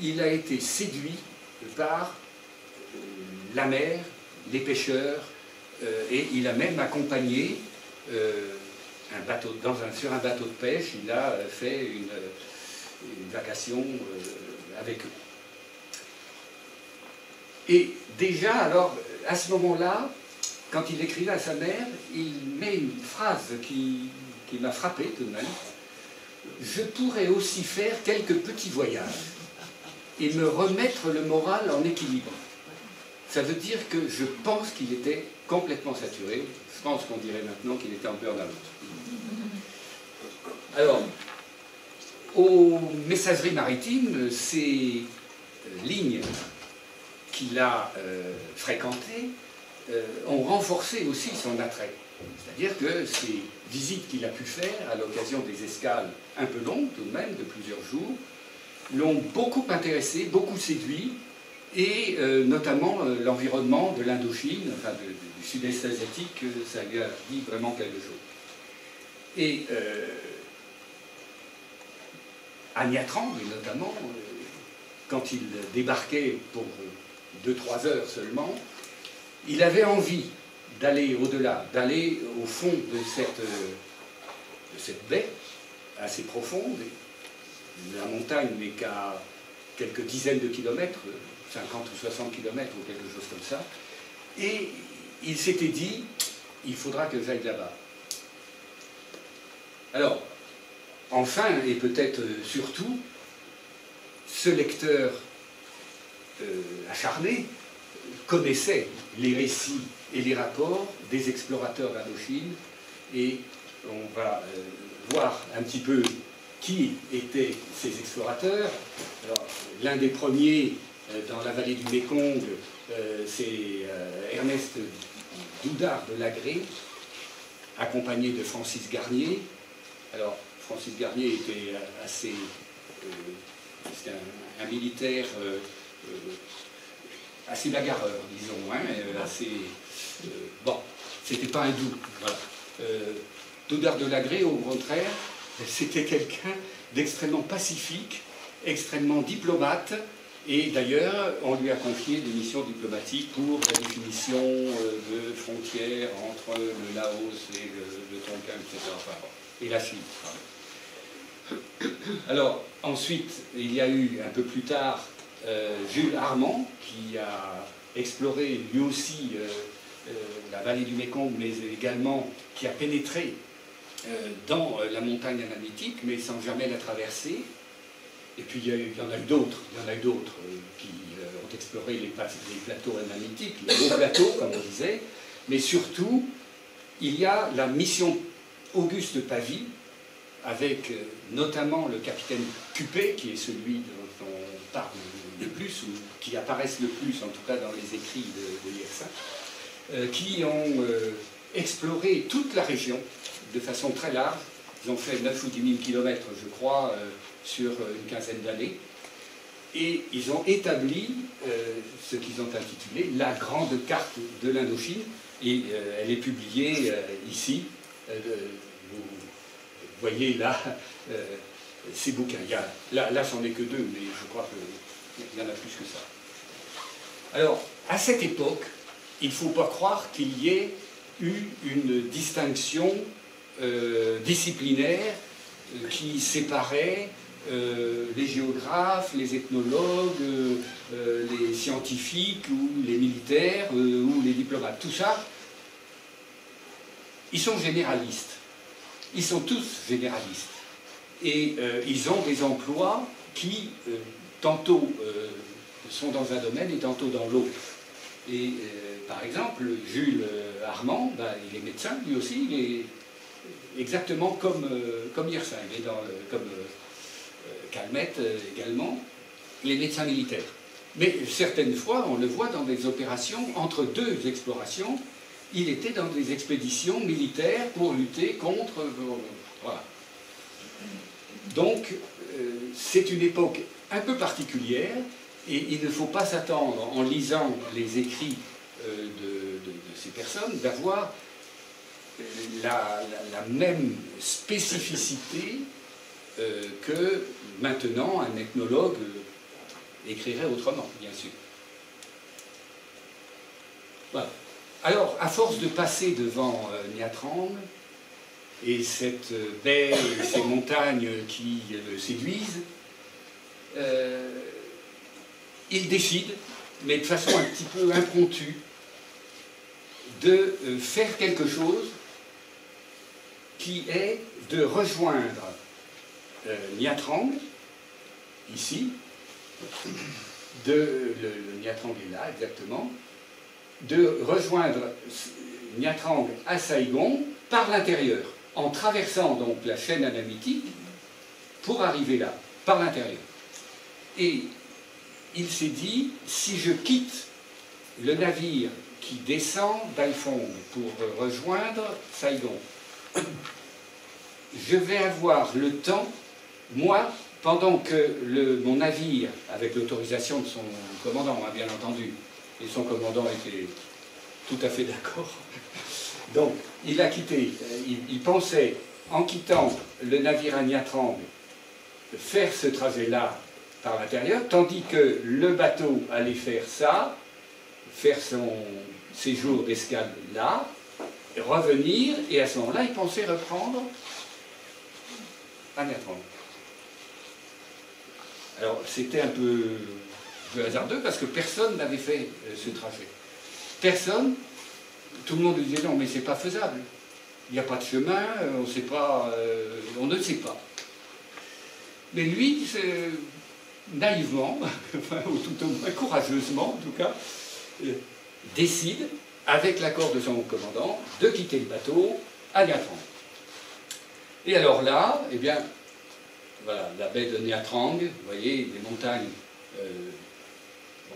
il a été séduit par la mer, les pêcheurs, et il a même accompagné sur un bateau de pêche, il a fait une vacation avec eux. Et déjà, alors, à ce moment-là, quand il écrivait à sa mère, il met une phrase qui m'a frappé tout de même. Je pourrais aussi faire quelques petits voyages et me remettre le moral en équilibre. Ça veut dire que je pense qu'il était complètement saturé. Je pense qu'on dirait maintenant qu'il était en burn-out. Alors, aux messageries maritimes, ces lignes qu'il a fréquentées ont renforcé aussi son attrait. C'est-à-dire que ces visites qu'il a pu faire à l'occasion des escales un peu longues tout de même, de plusieurs jours, l'ont beaucoup intéressé, beaucoup séduit, et notamment l'environnement de l'Indochine, enfin du sud-est asiatique, ça lui a dit vraiment quelque chose. Et à Nha Trang, notamment, quand il débarquait pour 2-3 heures seulement, il avait envie d'aller au-delà, d'aller au fond de cette baie assez profonde. La montagne n'est qu'à quelques dizaines de kilomètres, 50 ou 60 kilomètres ou quelque chose comme ça. Et il s'était dit, il faudra que j'aille là-bas. Alors, enfin, et peut-être surtout, ce lecteur acharné connaissait les récits et les rapports des explorateurs d'Indochine, et on va voir un petit peu qui étaient ces explorateurs. L'un des premiers dans la vallée du Mékong, c'est Ernest Doudard de Lagrée, accompagné de Francis Garnier. Alors, Francis Garnier était assez... c'était un militaire assez bagarreur, disons, hein, assez... bon, c'était pas un doux, voilà. Doudard de Lagrée, au contraire, c'était quelqu'un d'extrêmement pacifique, extrêmement diplomate, et d'ailleurs, on lui a confié des missions diplomatiques pour la définition de frontières entre le Laos et le Tonkin, etc. Enfin, bon, et la Chine. Alors, ensuite, il y a eu un peu plus tard Jules Armand, qui a exploré lui aussi la vallée du Mékong, mais également qui a pénétré dans la montagne anamitique, mais sans jamais la traverser. Et puis il y en a eu d'autres, qui ont exploré les plateaux anamitiques, les hauts plateaux, comme on disait, mais surtout, il y a la mission Auguste Pavie, avec notamment le capitaine Cupet, qui est celui dont on parle le plus, ou qui apparaissent le plus, en tout cas dans les écrits de Yersin, qui ont exploré toute la région de façon très large. Ils ont fait 9 ou 10 000 kilomètres, je crois, sur une quinzaine d'années. Et ils ont établi ce qu'ils ont intitulé la grande carte de l'Indochine. Et elle est publiée ici. Vous voyez là ces bouquins. Là j'en ai que 2, mais je crois qu'il y en a plus que ça. Alors, à cette époque, il ne faut pas croire qu'il y ait eu une distinction disciplinaire qui séparait les géographes, les ethnologues, les scientifiques, ou les militaires, ou les diplomates. Tout ça, ils sont généralistes. Ils sont tous généralistes. Et ils ont des emplois qui, tantôt, sont dans un domaine et tantôt dans l'autre. Et par exemple, Jules Armand, il est médecin, lui aussi, il est exactement comme Yersin, il est comme Calmette également, il est médecin militaire. Mais certaines fois, on le voit dans des opérations, entre deux explorations, il était dans des expéditions militaires pour lutter contre... voilà. Donc, c'est une époque un peu particulière, et il ne faut pas s'attendre, en lisant les écrits de ces personnes, d'avoir la même spécificité que maintenant un ethnologue écrirait autrement, bien sûr. Voilà. Alors, à force de passer devant Nha Trang, et cette baie, et ces montagnes qui le séduisent, il décide, mais de façon un petit peu impromptue, de faire quelque chose qui est de rejoindre Nha Trang, ici, le Nha Trang est là exactement, de rejoindre Nha Trang à Saigon par l'intérieur, en traversant donc la chaîne anamitique pour arriver là, par l'intérieur. Et il s'est dit, si je quitte le navire qui descend d'Haiphong pour rejoindre Saigon, je vais avoir le temps, moi, pendant que mon navire, avec l'autorisation de son commandant, hein, bien entendu, et son commandant était tout à fait d'accord, donc il a quitté, il pensait, en quittant le navire à Niatrang, faire ce trajet-là par l'intérieur, tandis que le bateau allait faire ça, faire son séjour d'escale là, revenir, et à ce moment-là, il pensait reprendre à Niatrang. Alors, c'était un peu hasardeux parce que personne n'avait fait ce trajet. Personne, tout le monde disait non, mais c'est pas faisable. Il n'y a pas de chemin, on sait pas, on ne sait pas. Mais lui, naïvement, ou tout au moins courageusement en tout cas, décide, avec l'accord de son commandant, de quitter le bateau à Niatrang. Et alors là, eh bien, voilà, la baie de Niatrang, vous voyez, les montagnes, bon,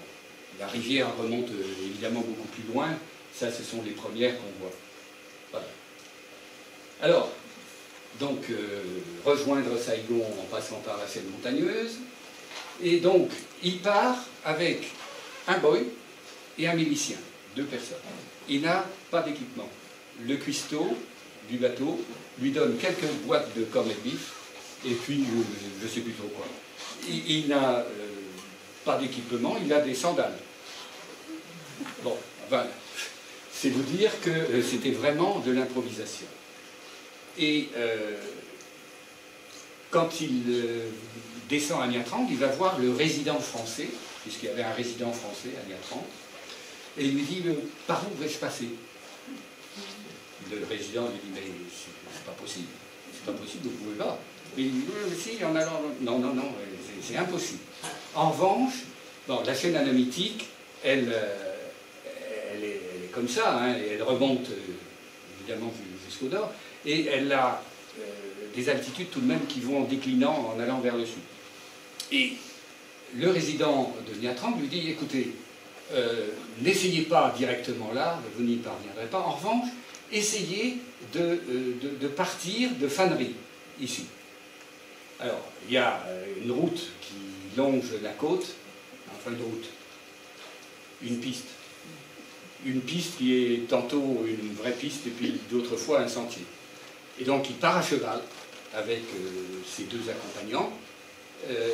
la rivière remonte évidemment beaucoup plus loin, ça ce sont les premières qu'on voit. Voilà. Alors, donc, rejoindre Saigon en passant par la chaîne montagneuse, et donc, il part avec un boy et un milicien, 2 personnes. Il n'a pas d'équipement. Le cuistot du bateau lui donne quelques boîtes de corned beef, et puis, je ne sais plus trop quoi. Il n'a pas d'équipement, il a des sandales. Bon, enfin, c'est vous dire que c'était vraiment de l'improvisation. Et quand il descend à Niatrang, il va voir le résident français, puisqu'il y avait un résident français à Niatrang, et il lui dit « Par où vais-je passer ?» Le résident lui dit « Mais c'est pas possible, c'est pas possible, vous ne pouvez pas. » Et il dit « Si, en allant... » Non, non, non, c'est impossible. En revanche, bon, la chaîne anamitique, elle est comme ça, hein, et elle remonte évidemment jusqu'au nord, et elle a des altitudes tout de même qui vont en déclinant en allant vers le sud. Et le résident de Niatrang lui dit, écoutez, n'essayez pas directement là, vous n'y parviendrez pas. En revanche, essayez de partir de Phan-Rhy, ici. Alors, il y a une route qui longe la côte, enfin une route, une piste. Une piste qui est tantôt une vraie piste et puis d'autres fois un sentier. Et donc il part à cheval avec ses 2 accompagnants.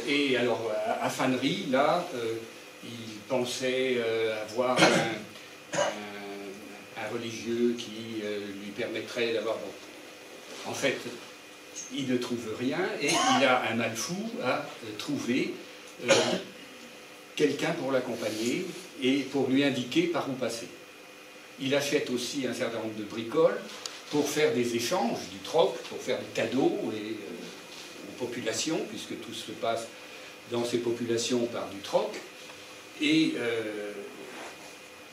Et alors à Phan-Rhy, là, il pensait avoir un religieux qui lui permettrait d'avoir... Bon, en fait, il ne trouve rien et il a un mal fou à trouver quelqu'un pour l'accompagner et pour lui indiquer par où passer. Il achète aussi un certain nombre de bricoles pour faire des échanges, du troc, pour faire des cadeaux aux populations, puisque tout se passe dans ces populations par du troc. Et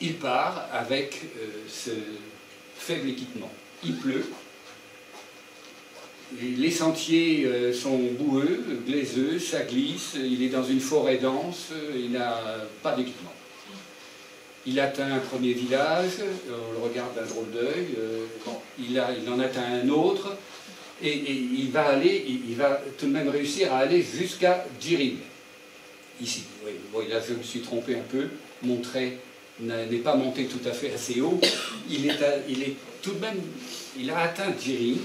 il part avec ce faible équipement. Il pleut. Les sentiers sont boueux, glaiseux, ça glisse, il est dans une forêt dense, il n'a pas d'équipement. Il atteint un premier village, on le regarde d'un drôle d'œil, bon, il en atteint un autre, et il va tout de même réussir à aller jusqu'à Jiring, ici. Oui, bon, là je me suis trompé un peu, mon trait n'est pas monté tout à fait assez haut, il est tout de même, il a atteint Jiring,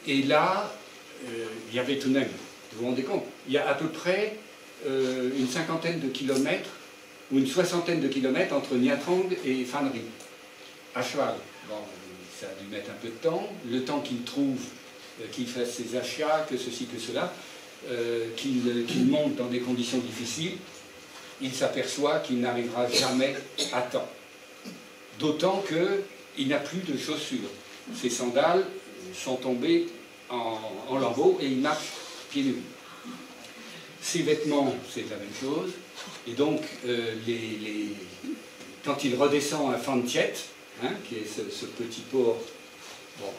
et là, il y avait tout de même, vous vous rendez compte, il y a à peu près une 50aine de kilomètres, ou une 60aine de kilomètres entre Niatrang et Phan-Rhy, à cheval. Bon, ça a dû mettre un peu de temps, le temps qu'il trouve, qu'il fasse ses achats, que ceci, que cela, qu'il monte dans des conditions difficiles, il s'aperçoit qu'il n'arrivera jamais à temps. D'autant qu'il n'a plus de chaussures. Ses sandales sont tombées en lambeaux et il marche pieds nus. Ses vêtements, c'est la même chose. Et donc, quand il redescend à Phan Thiet, hein, qui est ce petit port, bon,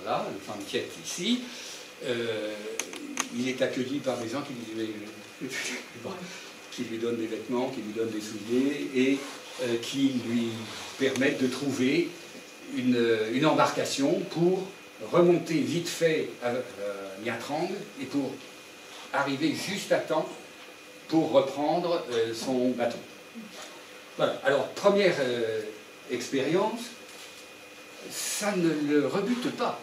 voilà, le Phan Thiet ici, il est accueilli par des gens qui lui donnent des vêtements, qui lui donnent des souliers, et qui lui permettent de trouver une embarcation pour remonter vite fait à Nha Trang et pour arriver juste à temps pour reprendre son bateau. Voilà. Alors, première expérience, ça ne le rebute pas.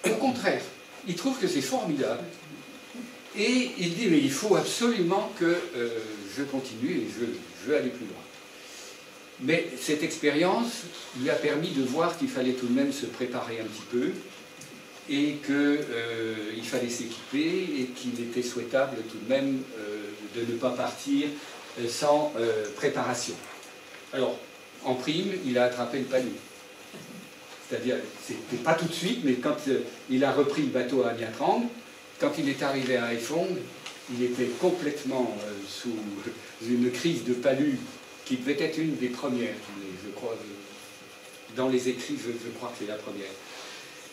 Au contraire, il trouve que c'est formidable. Et il dit, mais il faut absolument que je continue et je veux aller plus loin. Mais cette expérience lui a permis de voir qu'il fallait tout de même se préparer un petit peu et qu'il fallait s'équiper et qu'il était souhaitable tout de même de ne pas partir sans préparation. Alors, en prime, il a attrapé le palu. C'est-à-dire, c'était pas tout de suite, mais quand il a repris le bateau à Nha Trang, quand il est arrivé à Haiphong, il était complètement sous une crise de palu qui devait être une des premières, je crois, dans les écrits, je crois que c'est la première.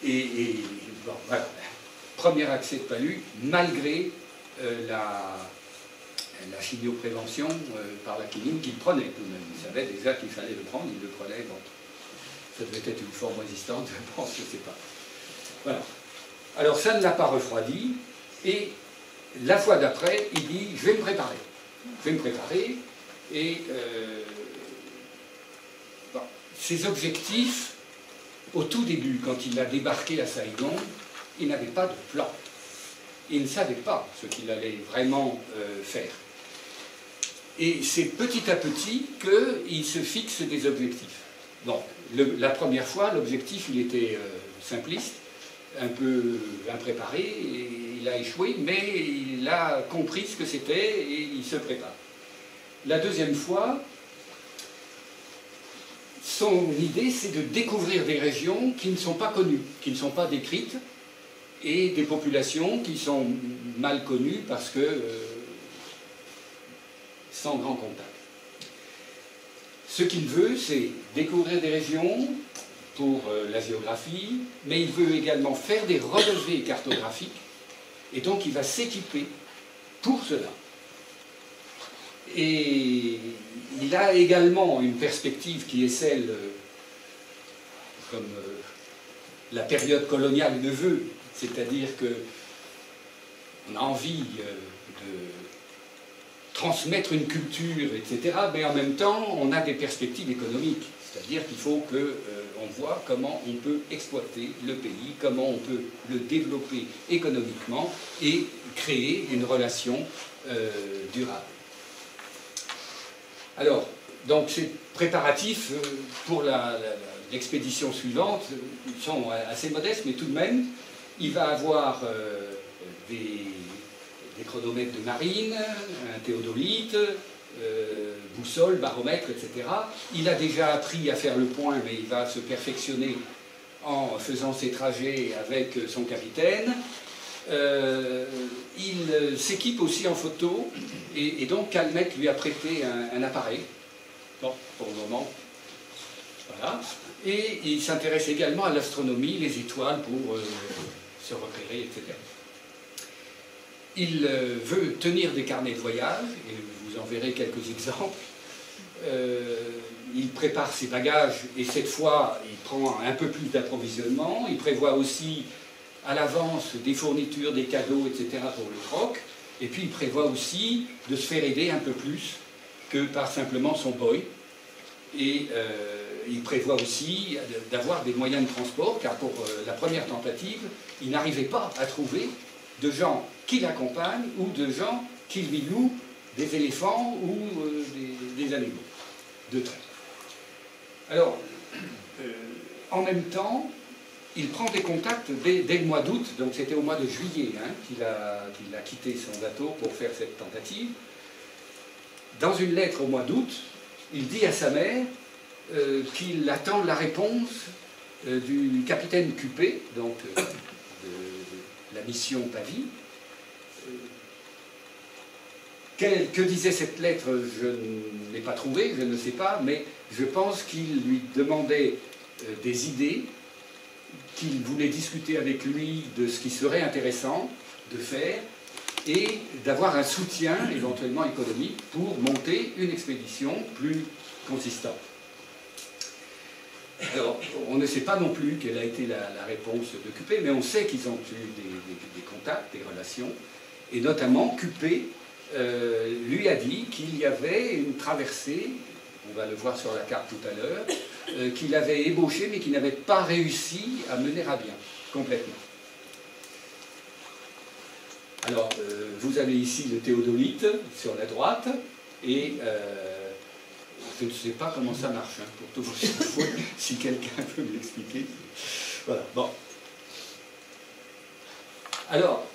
Et bon, voilà, premier accès de palu, malgré la chimioprévention par la quinine qu'il prenait tout de même. Il savait déjà qu'il fallait le prendre, il le prenait, bon. Ça devait être une forme résistante, je pense, je ne sais pas. Voilà. Alors ça ne l'a pas refroidi, et la fois d'après, il dit, je vais me préparer. Je vais me préparer, et bon, ses objectifs, au tout début, quand il a débarqué à Saigon, il n'avait pas de plan. Il ne savait pas ce qu'il allait vraiment faire. Et c'est petit à petit qu'il se fixe des objectifs. Donc, la première fois, l'objectif, il était simpliste, un peu impréparé, et il a échoué, mais il a compris ce que c'était et il se prépare. La deuxième fois, son idée, c'est de découvrir des régions qui ne sont pas connues, qui ne sont pas décrites, et des populations qui sont mal connues parce que sans grand contact. Ce qu'il veut, c'est découvrir des régions pour la géographie, mais il veut également faire des relevés cartographiques, et donc il va s'équiper pour cela. Et il a également une perspective qui est celle, comme la période coloniale le veut, c'est-à-dire qu'on a envie de transmettre une culture, etc., mais en même temps, on a des perspectives économiques. C'est-à-dire qu'il faut qu'on voit comment on peut exploiter le pays, comment on peut le développer économiquement et créer une relation durable. Alors, donc ces préparatifs pour l'expédition suivante sont assez modestes, mais tout de même, il va avoir des chronomètres de marine, un théodolite, boussole, baromètre, etc. Il a déjà appris à faire le point, mais il va se perfectionner en faisant ses trajets avec son capitaine. Il s'équipe aussi en photo, et donc Calmette lui a prêté un appareil, bon, pour le moment. Voilà. Et il s'intéresse également à l'astronomie, les étoiles pour se repérer, etc. Il veut tenir des carnets de voyage, et vous en verrez quelques exemples. Il prépare ses bagages, et cette fois, il prend un peu plus d'approvisionnement. Il prévoit aussi à l'avance des fournitures, des cadeaux, etc. pour le troc. Et puis il prévoit aussi de se faire aider un peu plus que par simplement son boy. Et il prévoit aussi d'avoir des moyens de transport, car pour la première tentative, il n'arrivait pas à trouver de gens qui l'accompagnent ou de gens qui lui louent des éléphants ou des animaux de trait. Alors, en même temps, il prend des contacts dès le mois d'août, donc c'était au mois de juillet hein, qu'il a quitté son bateau pour faire cette tentative. Dans une lettre au mois d'août, il dit à sa mère qu'il attend la réponse du capitaine Cupé, donc de la mission Pavie. Que disait cette lettre, je ne l'ai pas trouvée, je ne sais pas, mais je pense qu'il lui demandait des idées, qu'il voulait discuter avec lui de ce qui serait intéressant de faire et d'avoir un soutien éventuellement économique pour monter une expédition plus consistante. Alors, on ne sait pas non plus quelle a été la réponse de Cuppé, mais on sait qu'ils ont eu des contacts, des relations, et notamment Cuppé lui a dit qu'il y avait une traversée, on va le voir sur la carte tout à l'heure, qu'il avait ébauchée mais qu'il n'avait pas réussi à mener à bien, complètement. Alors, vous avez ici le théodolite sur la droite, et je ne sais pas comment ça marche, hein, pour tout vous dire, si quelqu'un peut m'expliquer. Voilà, bon. Alors,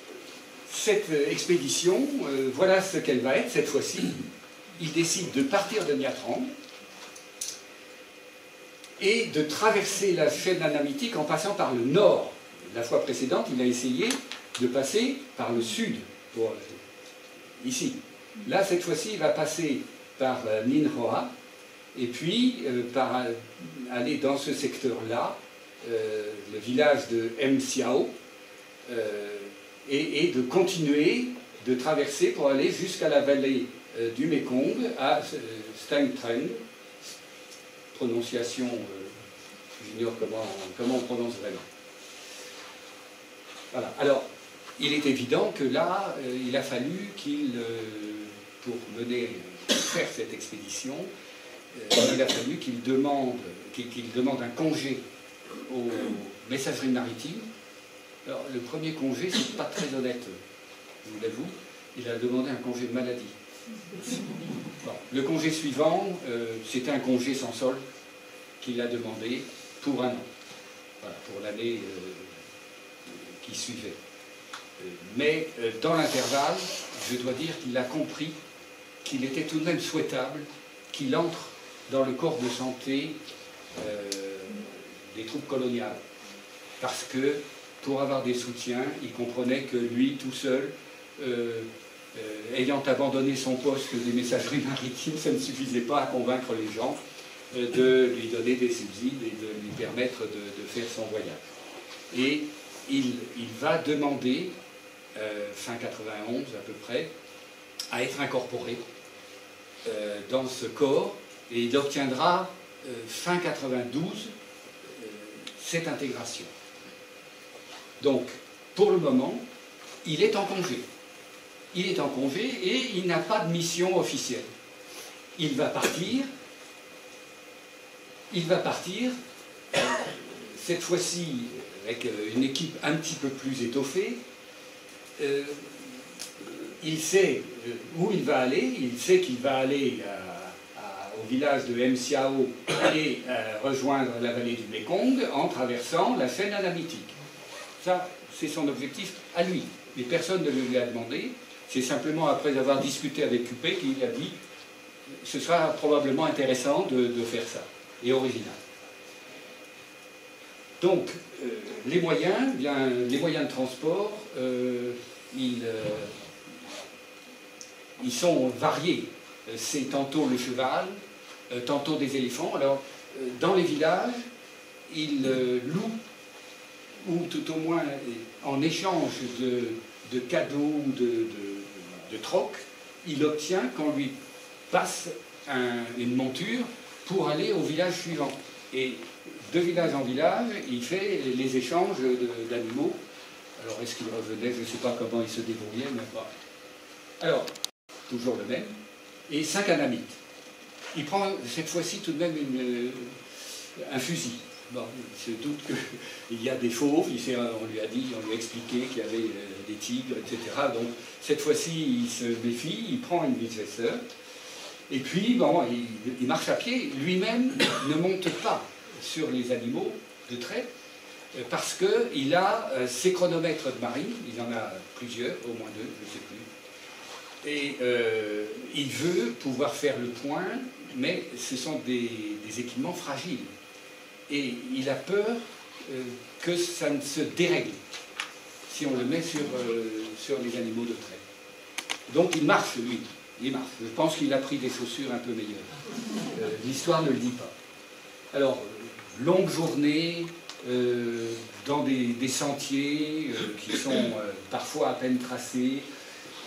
cette expédition, voilà ce qu'elle va être cette fois-ci. Il décide de partir de Niatrang et de traverser la chaîne anamitique en passant par le nord. La fois précédente, il a essayé de passer par le sud, ici. Là, cette fois-ci, il va passer par Ninhoa, et puis par aller dans ce secteur-là, le village de Msiao, et de continuer de traverser pour aller jusqu'à la vallée du Mekong, à Stangtreng, prononciation, j'ignore comment on prononce vraiment. Voilà. Alors, il est évident que là, il a fallu qu'il, pour faire cette expédition, il a fallu qu'il demande un congé aux messageries maritimes. Alors, le premier congé, c'est pas très honnête, je vous l'avoue. Il a demandé un congé de maladie. Bon, le congé suivant, c'était un congé sans solde qu'il a demandé pour un an. Voilà, pour l'année qui suivait. Mais dans l'intervalle, je dois dire qu'il a compris qu'il était tout de même souhaitable qu'il entre dans le corps de santé des troupes coloniales. Parce que, pour avoir des soutiens, il comprenait que lui, tout seul, ayant abandonné son poste des messageries maritimes, ça ne suffisait pas à convaincre les gens de lui donner des subsides et de lui permettre de faire son voyage. Et il va demander, fin 91 à peu près, à être incorporé dans ce corps, et il obtiendra fin 92 cette intégration. Donc, pour le moment, il est en congé. Il est en congé et il n'a pas de mission officielle. Il va partir, cette fois-ci avec une équipe un petit peu plus étoffée. Il sait où il va aller, il sait qu'il va aller au village de Msiao et rejoindre la vallée du Mekong en traversant la chaîne anamitique. Ça, c'est son objectif à lui. Mais personne ne lui a demandé. C'est simplement après avoir discuté avec Cuppé qu'il a dit « ce sera probablement intéressant de faire ça » et original. Donc, les moyens de transport, ils sont variés. C'est tantôt le cheval, tantôt des éléphants. Alors, dans les villages, ils louent, ou tout au moins en échange de cadeaux, de troc, il obtient qu'on lui passe une monture pour aller au village suivant. Et de village en village, il fait les échanges d'animaux. Alors, est-ce qu'il revenait? Je ne sais pas comment il se débrouillait, mais bon. Alors, toujours le même. Et 5 anamites. Il prend cette fois-ci tout de même un fusil. Bon, il se doute qu'il y a des fauves, on lui a expliqué qu'il y avait des tigres, etc. Donc, cette fois-ci, il se méfie, il prend une Winchester. Et puis, bon, il marche à pied. Lui-même ne monte pas sur les animaux de trait parce qu'il a ses chronomètres de marine, il en a plusieurs, au moins 2, je ne sais plus. Et il veut pouvoir faire le point, mais ce sont des équipements fragiles. Et il a peur que ça ne se dérègle si on le met sur les animaux de trait. Donc il marche, lui. Il marche. Je pense qu'il a pris des chaussures un peu meilleures. L'histoire ne le dit pas. Alors, longue journée, dans des sentiers qui sont parfois à peine tracés,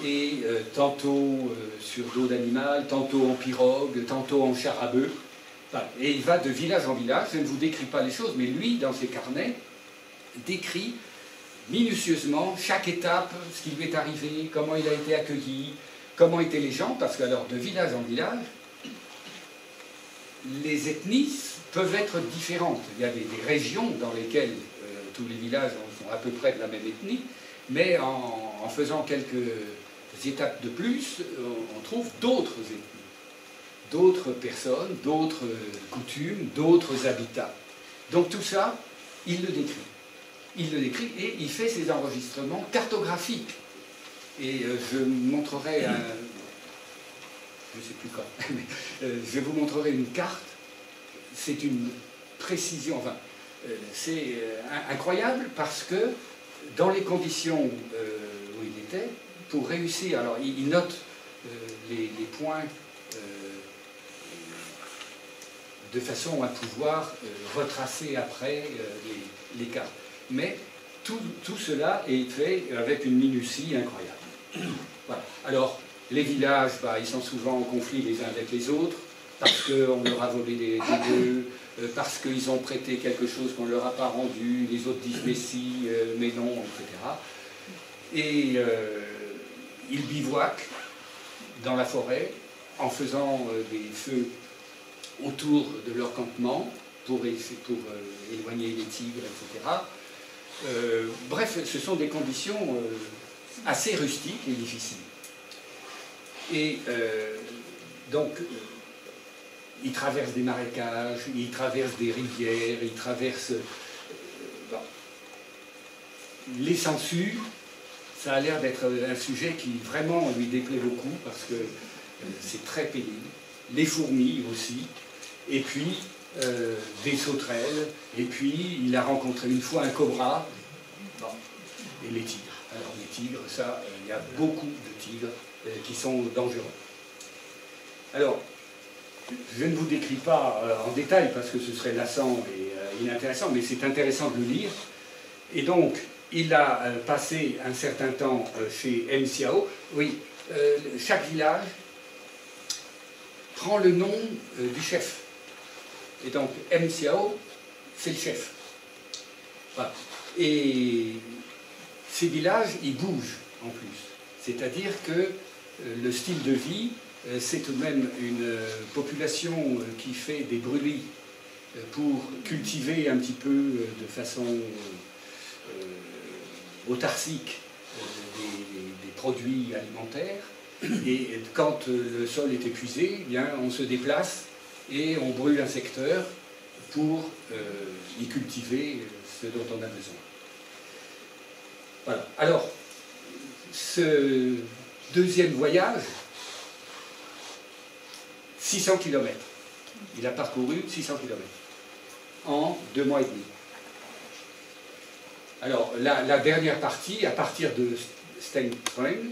et tantôt sur dos d'animal, tantôt en pirogue, tantôt en char à bœuf. Et il va de village en village, je ne vous décris pas les choses, mais lui, dans ses carnets, décrit minutieusement chaque étape, ce qui lui est arrivé, comment il a été accueilli, comment étaient les gens, parce que alors de village en village, les ethnies peuvent être différentes. Il y a des régions dans lesquelles tous les villages sont à peu près de la même ethnie, mais en faisant quelques étapes de plus, on trouve d'autres ethnies, d'autres personnes, d'autres coutumes, d'autres habitats. Donc tout ça, il le décrit. Il le décrit et il fait ses enregistrements cartographiques. Et je montrerai je ne sais plus quand, mais je vous montrerai une carte. C'est une précision, enfin, c'est incroyable parce que dans les conditions où il était, pour réussir, alors il note les points de façon à pouvoir retracer après les cartes. Mais tout cela est fait avec une minutie incroyable. Voilà. Alors, les villages, ils sont souvent en conflit les uns avec les autres, parce qu'on leur a volé des bœufs, parce qu'ils ont prêté quelque chose qu'on ne leur a pas rendu, les autres disent mais si, mais non, etc. Et ils bivouaquent dans la forêt en faisant des feux autour de leur campement pour éloigner les tigres, etc. Bref, ce sont des conditions assez rustiques et difficiles. Et donc, ils traversent des marécages, ils traversent des rivières, ils traversent... bon. Les sangsues, ça a l'air d'être un sujet qui vraiment lui déplaît beaucoup parce que c'est très pénible. Les fourmis aussi, et puis des sauterelles, et puis il a rencontré une fois un cobra, bon. Et les tigres. Alors les tigres, ça, il y a beaucoup de tigres qui sont dangereux. Alors, je ne vous décris pas en détail parce que ce serait lassant et inintéressant, mais c'est intéressant de le lire. Et donc, il a passé un certain temps chez Msiao. Oui, chaque village prend le nom du chef. Et donc, Msiao, c'est le chef. Voilà. Et ces villages, ils bougent en plus. C'est-à-dire que le style de vie, c'est tout de même une population qui fait des brûlis pour cultiver un petit peu de façon autarcique des produits alimentaires. Et quand le sol est épuisé, eh bien, on se déplace et on brûle un secteur pour y cultiver ce dont on a besoin. Voilà. Alors, ce deuxième voyage, 600 km. Il a parcouru 600 km en 2 mois et demi. Alors, la dernière partie, à partir de Stengström,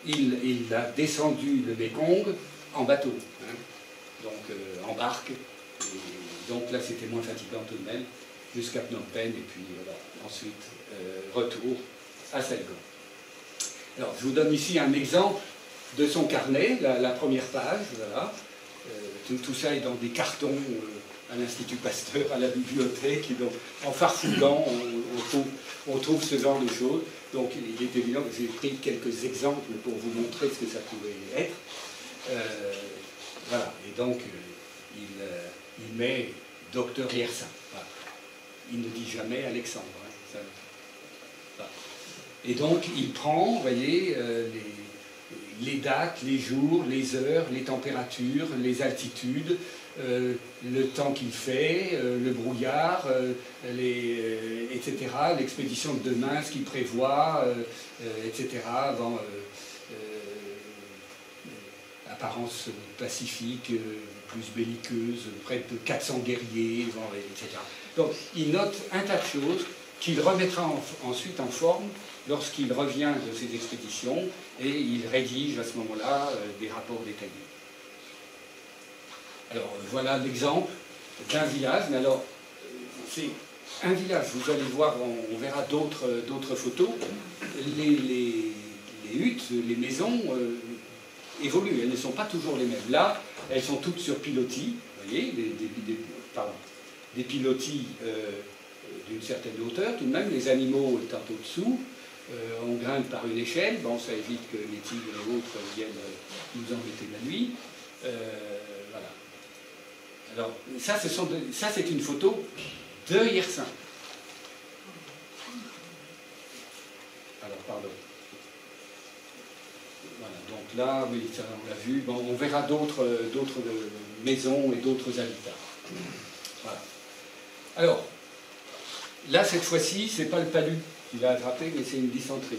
il a descendu le Mekong en bateau, hein, donc en barque. Et donc là, c'était moins fatigant tout de même, jusqu'à Phnom Penh, et puis voilà, ensuite, retour à Saigon. Alors, je vous donne ici un exemple de son carnet, la première page, voilà. Tout ça est dans des cartons à l'Institut Pasteur, à la bibliothèque, et donc en farfouillant, on trouve ce genre de choses. Donc il est évident que j'ai pris quelques exemples pour vous montrer ce que ça pouvait être. Voilà, et donc il met Docteur Yersin. Voilà. Il ne dit jamais Alexandre. Hein, ça, voilà. Et donc il prend, vous voyez, les dates, les jours, les heures, les températures, les altitudes, le temps qu'il fait, le brouillard, etc., l'expédition de demain, ce qu'il prévoit, etc., avant apparence pacifique, plus belliqueuse, près de 400 guerriers, etc. Donc il note un tas de choses qu'il remettra ensuite en forme lorsqu'il revient de ses expéditions et il rédige à ce moment-là des rapports détaillés. Alors voilà l'exemple d'un village, mais alors c'est un village, vous allez voir, on verra d'autres photos, les huttes, les maisons évoluent, elles ne sont pas toujours les mêmes. Là, elles sont toutes sur pilotis, vous Vous voyez, des pilotis d'une certaine hauteur, tout de même, les animaux étant au-dessous, on grimpe par une échelle, bon, ça évite que les tigres et autres viennent nous embêter la nuit. Voilà. Alors, ça c'est une photo de Yersin. Alors, pardon. Voilà, donc là, oui, ça, on l'a vu. Bon, on verra d'autres maisons et d'autres habitats. Voilà. Alors, là, cette fois-ci, c'est pas le palu qu'il a attrapé, mais c'est une dysenterie.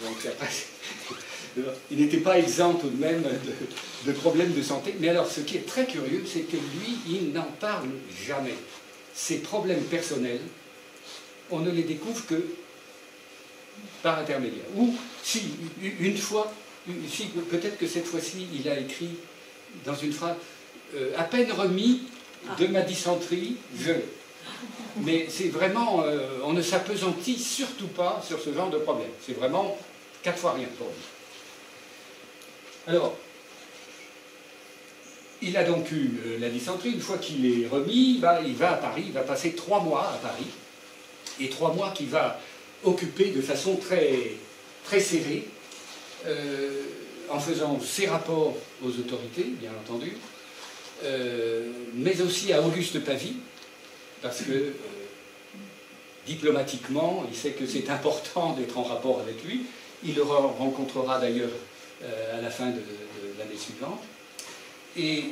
Donc, après, il n'était pas exempt tout de même de problèmes de santé. Mais alors, ce qui est très curieux, c'est que lui, il n'en parle jamais. Ses problèmes personnels, on ne les découvre que par intermédiaire. Ou, si, une fois, si, peut-être que cette fois-ci, il a écrit dans une phrase à peine remis de ma dysenterie, je. Mais c'est vraiment, on ne s'appesantit surtout pas sur ce genre de problème. C'est vraiment 4 fois rien pour lui. Alors, il a donc eu la dysenterie. Une fois qu'il est remis, bah, il va à Paris, il va passer 3 mois à Paris. Et 3 mois qu'il va occuper de façon très, très serrée, en faisant ses rapports aux autorités, bien entendu, mais aussi à Auguste Pavie, parce que diplomatiquement, il sait que c'est important d'être en rapport avec lui. Il le rencontrera d'ailleurs à la fin de l'année suivante. Et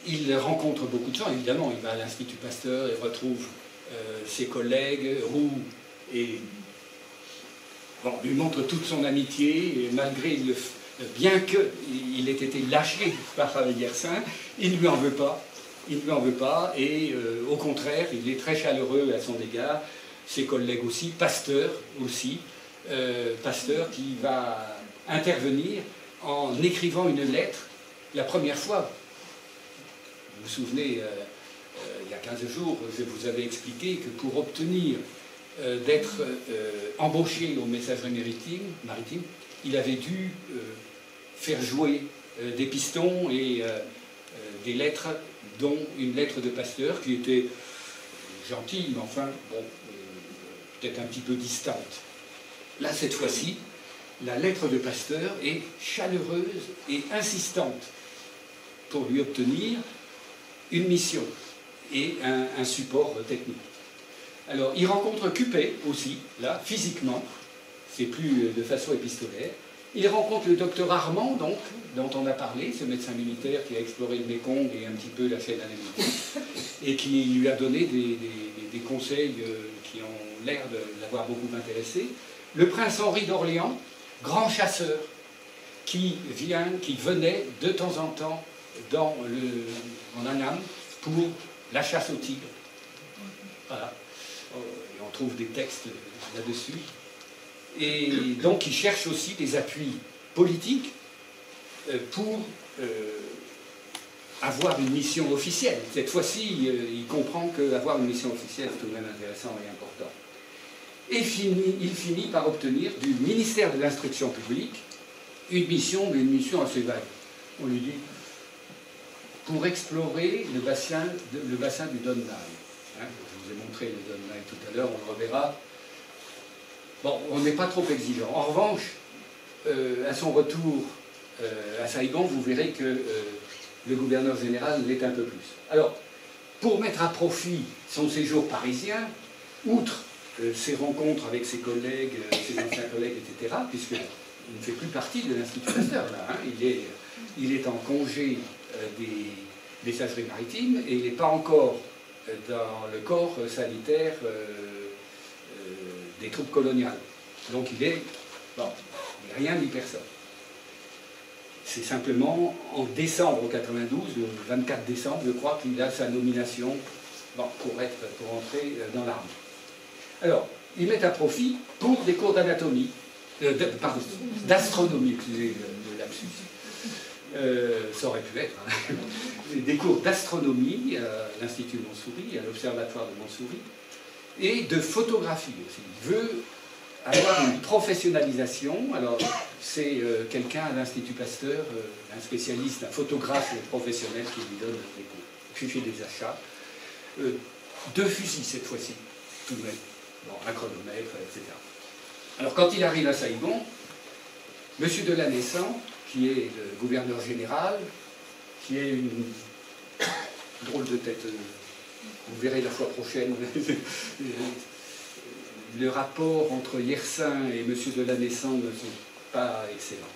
il rencontre beaucoup de gens, évidemment. Il va à l'Institut Pasteur, il retrouve ses collègues, Roux, et bon, lui montre toute son amitié, et malgré bien qu'il ait été lâché par Yersin, il ne lui en veut pas. Il ne lui en veut pas, et au contraire, il est très chaleureux à son égard, ses collègues aussi, Pasteur aussi, Pasteur qui va intervenir en écrivant une lettre, la première fois. Vous vous souvenez, il y a 15 jours, je vous avais expliqué que pour obtenir d'être embauché aux messageries maritimes, il avait dû faire jouer des pistons et des lettres, dont une lettre de Pasteur qui était gentille, mais enfin, bon, peut-être un petit peu distante. Là, cette fois-ci, la lettre de Pasteur est chaleureuse et insistante pour lui obtenir une mission et un support technique. Alors, il rencontre Cuppet aussi, là, physiquement, c'est plus de façon épistolaire. Il rencontre le docteur Armand, donc, dont on a parlé, ce médecin militaire qui a exploré le Mékong et un petit peu la chaîne anémique, et qui lui a donné des conseils qui ont l'air de l'avoir beaucoup intéressé. Le prince Henri d'Orléans, grand chasseur, qui venait de temps en temps en Annam pour la chasse aux tigres. Voilà. Et on trouve des textes là-dessus. Et donc il cherche aussi des appuis politiques pour avoir une mission officielle. Cette fois-ci, il comprend qu'avoir une mission officielle est tout de même intéressant et important. Et il finit par obtenir du ministère de l'Instruction publique une mission, mais une mission assez vague. On lui dit pour explorer le bassin du Dom Lai. Hein, je vous ai montré le Dom Lai tout à l'heure, on le reverra. Bon, on n'est pas trop exigeant. En revanche, à son retour à Saigon, vous verrez que le gouverneur général l'est un peu plus. Alors, pour mettre à profit son séjour parisien, outre ses rencontres avec ses collègues, ses anciens collègues, etc., puisqu'il ne fait plus partie de l'Institut Pasteur, là, hein, il est en congé des messageries maritimes et il n'est pas encore dans le corps sanitaire des troupes coloniales. Donc il est, bon, rien ni personne. C'est simplement en décembre 92, le 24 décembre, je crois, qu'il a sa nomination bon, pour entrer dans l'armée. Alors, ils mettent à profit pour des cours d'anatomie, d'astronomie, excusez le lapsus. Ça aurait pu être hein, des cours d'astronomie à l'Institut Montsouris, à l'Observatoire de Montsouris, et de photographie aussi. Il veut avoir une professionnalisation. Alors, c'est quelqu'un à l'Institut Pasteur, un spécialiste, un photographe professionnel qui lui donne des cours. Puis fait des achats. 2 fusils cette fois-ci, tout de même. Bon, un chronomètre, etc. Alors, quand il arrive à Saïgon, M. Delanessan, qui est le gouverneur général, qui est une drôle de tête, vous verrez la fois prochaine, le rapport entre Yersin et M. Delanessan ne sont pas excellents.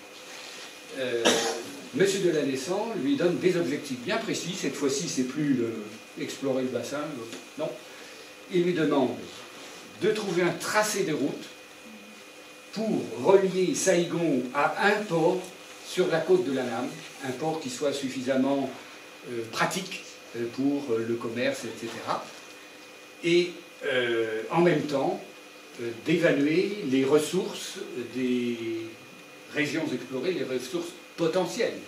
M. Delanessan lui donne des objectifs bien précis, cette fois-ci c'est plus explorer le bassin, non. Il lui demande de trouver un tracé de route pour relier Saïgon à un port sur la côte de l'Annam, un port qui soit suffisamment pratique pour le commerce, etc. Et en même temps, d'évaluer les ressources des régions explorées, les ressources potentielles.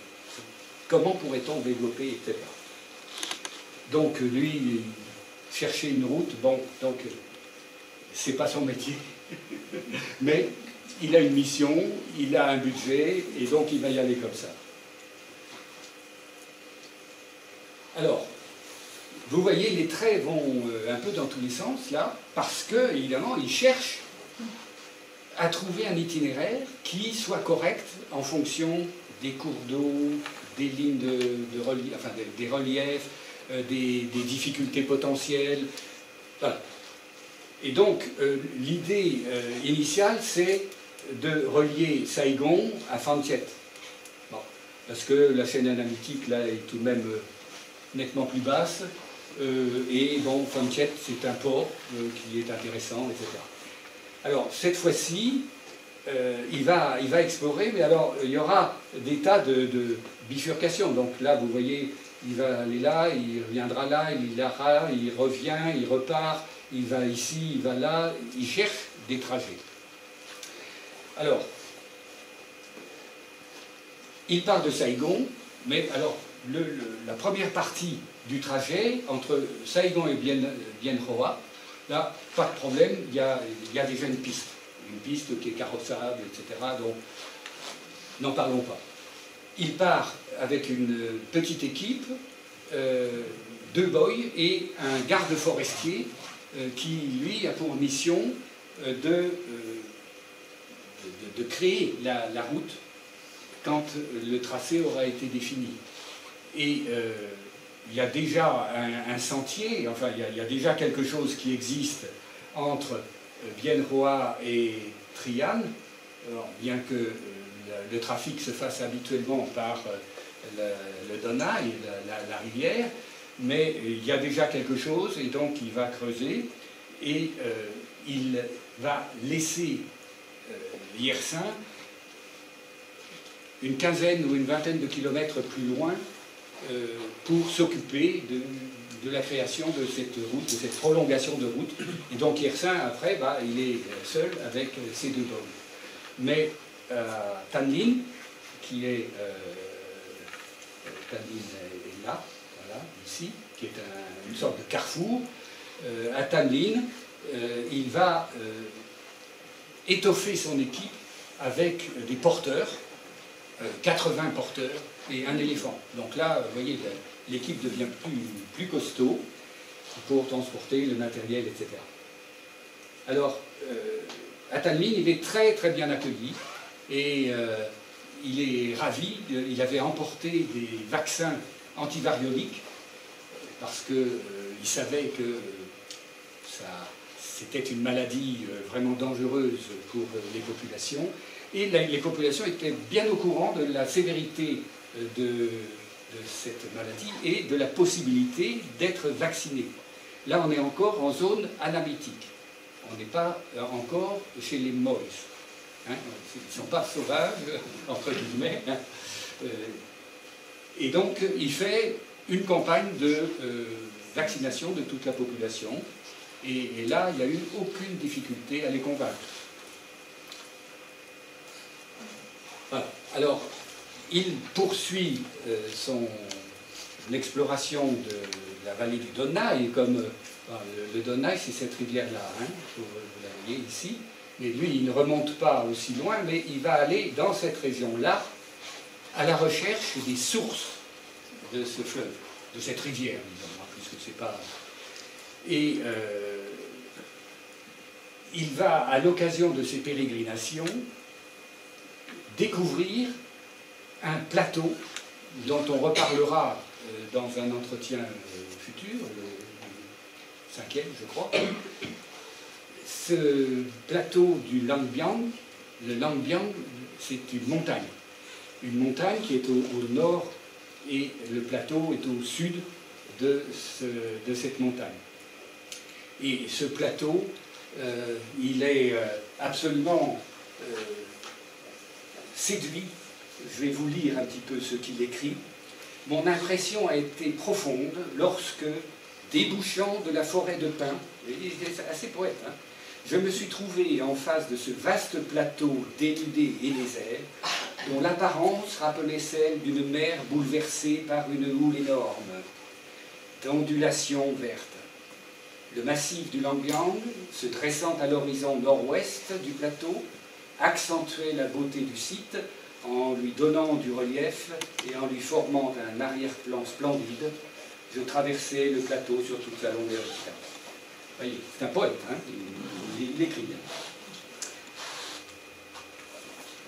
Comment pourrait-on développer, etc. Donc lui, chercher une route, bon, donc c'est pas son métier, mais il a une mission, il a un budget, et donc il va y aller comme ça. Alors, vous voyez, les traits vont un peu dans tous les sens, là, parce que, évidemment, il cherche à trouver un itinéraire qui soit correct en fonction des cours d'eau, des lignes de relief, enfin des reliefs, des difficultés potentielles. Voilà. Et donc, l'idée initiale, c'est de relier Saïgon à Phan Thiet. Bon, parce que la chaîne anamitique, là, est tout de même nettement plus basse. Et bon, Phan Thiet, c'est un port qui est intéressant, etc. Alors, cette fois-ci, il va explorer, mais alors, il y aura des tas de bifurcations. Donc là, vous voyez, il va aller là, il reviendra là, il ira là, il revient, il repart, il va ici, il va là, il cherche des trajets. Alors, il part de Saïgon, mais alors, la première partie du trajet, entre Saïgon et Bien Hoa, là, pas de problème, il y a déjà une piste qui est carrossable, etc., donc n'en parlons pas. Il part avec une petite équipe, 2 boys et un garde forestier qui, lui, a pour mission de créer la route quand le tracé aura été défini. Et il y a déjà un sentier, enfin il y a déjà quelque chose qui existe entre Bien Hoa et Trian, alors, bien que le trafic se fasse habituellement par le Dona et la rivière, mais il y a déjà quelque chose et donc il va creuser et il va laisser Yersin une quinzaine ou une vingtaine de kilomètres plus loin pour s'occuper de la création de cette route, de cette prolongation de route. Et donc Yersin, après, il est seul avec ses 2 boys. Mais Tan Linh, qui est... Tan Linh est là, voilà, ici, qui est une sorte de carrefour. À Tan Linh, il va étoffer son équipe avec des porteurs, 80 porteurs et un éléphant. Donc là, vous voyez, l'équipe devient plus costaud pour transporter le matériel, etc. Alors, à Tan Linh, il est très très bien accueilli et il est ravi. Il avait emporté des vaccins antivarioliques parce qu'il savait que c'était une maladie vraiment dangereuse pour les populations. Et les populations étaient bien au courant de la sévérité de cette maladie et de la possibilité d'être vacciné. Là, on est encore en zone anamitique. On n'est pas encore chez les Moïse. Hein, ils ne sont pas sauvages, entre guillemets. Hein. Et donc, il fait une campagne de vaccination de toute la population. Et là, il n'y a eu aucune difficulté à les convaincre. Voilà. Alors, il poursuit son exploration de la vallée du Dona, et comme le Dona, c'est cette rivière-là, hein, vous la voyez ici, Mais lui, il ne remonte pas aussi loin, mais il va aller dans cette région-là, à la recherche des sources de ce fleuve, de cette rivière, disons, puisque c'est pas... Et il va, à l'occasion de ces pérégrinations, découvrir un plateau dont on reparlera dans un entretien futur, le 5e, je crois. Ce plateau du Langbiang, le Langbiang, c'est une montagne qui est au nord et le plateau est au sud de cette montagne. Et ce plateau, il est absolument séduit. Je vais vous lire un petit peu ce qu'il écrit. Mon impression a été profonde lorsque, débouchant de la forêt de pins, c'est assez poète, hein, je me suis trouvé en face de ce vaste plateau dénudé et désert, dont l'apparence rappelait celle d'une mer bouleversée par une houle énorme, d'ondulations vertes. Le massif du Langbiang, se dressant à l'horizon nord-ouest du plateau, accentuait la beauté du site en lui donnant du relief et en lui formant un arrière-plan splendide. Je traversais le plateau sur toute sa longueur de terre. Voyez, c'est un poète, hein, il écrit bien.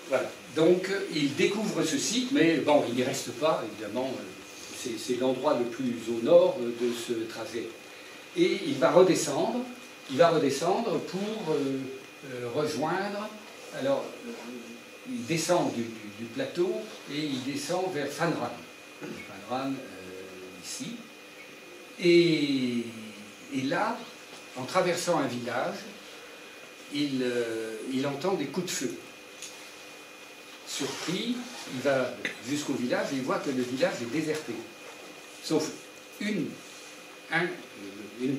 Voilà, donc il découvre ce site, mais bon, il n'y reste pas, évidemment, c'est l'endroit le plus au nord de ce trajet. Et il va redescendre pour rejoindre, alors il descend du plateau et il descend vers Phan Rang, ici. Et là, en traversant un village, il entend des coups de feu. Surpris, il va jusqu'au village et il voit que le village est déserté. Sauf une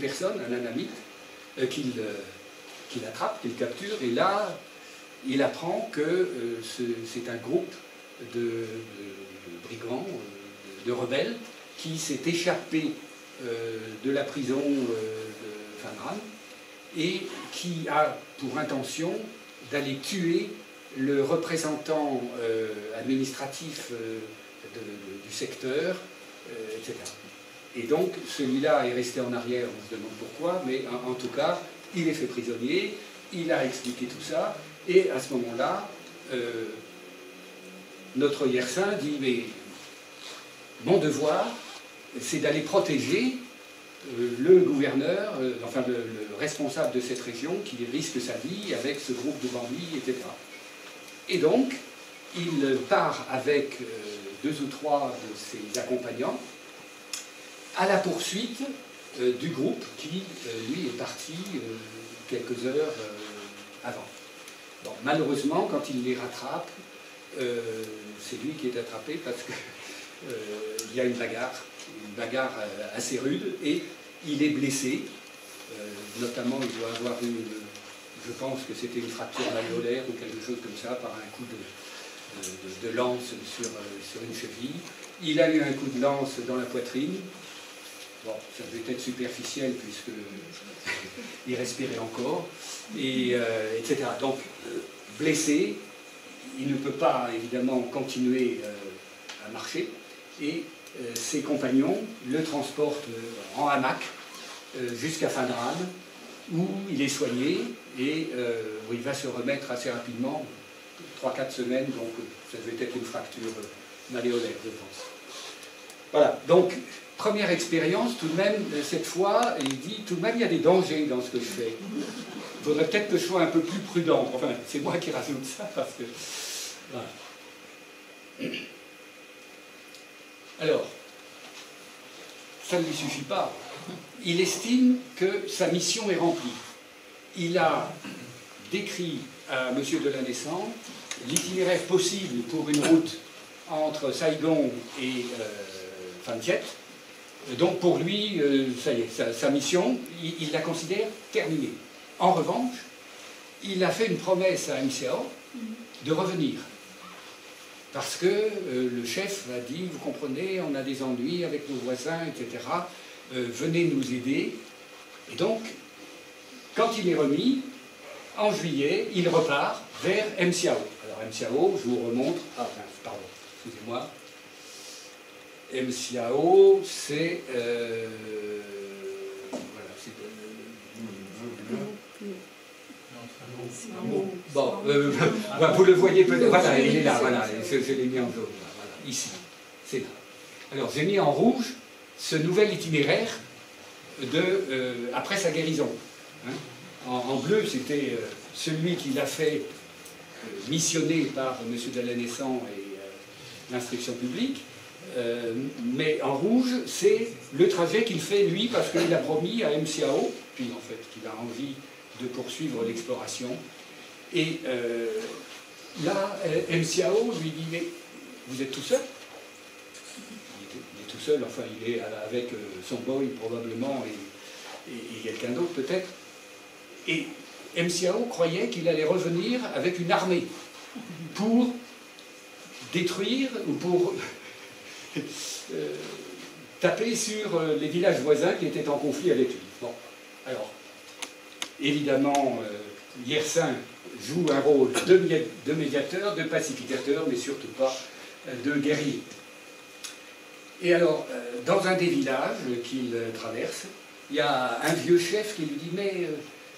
personne, un anamite, qu'il attrape, qu'il capture, et là, il apprend que c'est un groupe de brigands, de rebelles, qui s'est échappé de la prison de Phan Rang et qui a pour intention d'aller tuer le représentant administratif du secteur, etc. Et donc, celui-là est resté en arrière, on se demande pourquoi, mais en tout cas, il est fait prisonnier, il a expliqué tout ça, et à ce moment-là, notre Yersin dit, mais mon devoir, c'est d'aller protéger le gouverneur, enfin le responsable de cette région qui risque sa vie avec ce groupe de bandits, etc. Et donc, il part avec 2 ou 3 de ses accompagnants à la poursuite du groupe qui, lui, est parti quelques heures avant. Bon, malheureusement, quand il les rattrape, c'est lui qui est attrapé parce qu'il y a une bagarre assez rude, et il est blessé. Notamment, il doit avoir eu, je pense que c'était une fracture malléolaire ou quelque chose comme ça, par un coup de lance sur une cheville. Il a eu un coup de lance dans la poitrine. Bon, ça devait être superficiel puisqu'il respirait encore, etc. Donc, blessé, il ne peut pas évidemment continuer à marcher, et ses compagnons le transportent en hamac jusqu'à Phan Rang, où il est soigné et où il va se remettre assez rapidement, 3-4 semaines, donc ça devait être une fracture malléolaire, je pense. Voilà, donc première expérience, tout de même, cette fois, il dit, tout de même, il y a des dangers dans ce que je fais. Il faudrait peut-être que je sois un peu plus prudent. Enfin, c'est moi qui rajoute ça, parce que... Voilà. Alors, ça ne lui suffit pas. Il estime que sa mission est remplie. Il a décrit à M. Delanessan l'itinéraire possible pour une route entre Saigon et Phan Thiet. Donc pour lui, ça y est, sa mission, il la considère terminée. En revanche, il a fait une promesse à MCO de revenir. Parce que le chef a dit, vous comprenez, on a des ennuis avec nos voisins, etc. Venez nous aider. Et donc, quand il est remis, en juillet, il repart vers MCAO. Alors MCAO, je vous remontre. Ah, pardon, excusez-moi. MCAO, c'est. Voilà, c'est. Bon, vous le voyez peut-être. Voilà, il est là, voilà, je l'ai mis en jaune. Voilà, ici. C'est là. Alors, j'ai mis en rouge ce nouvel itinéraire après sa guérison. Hein. En bleu, c'était celui qu'il a fait missionner par M. Delanessan et l'instruction publique. Mais en rouge, c'est le trajet qu'il fait, lui, parce qu'il a promis à MCAO, puis en fait, qu'il a envie de poursuivre l'exploration. Et là, MCAO lui dit, mais vous êtes tout seul? Il est tout seul, enfin, il est avec son boy, probablement, et quelqu'un d'autre, peut-être. Et MCAO croyait qu'il allait revenir avec une armée pour détruire ou pour taper sur les villages voisins qui étaient en conflit avec lui. Bon, alors, évidemment, Yersin joue un rôle de médiateur, de pacificateur, mais surtout pas de guerrier. Et alors, dans un des villages qu'il traverse, il y a un vieux chef qui lui dit « Mais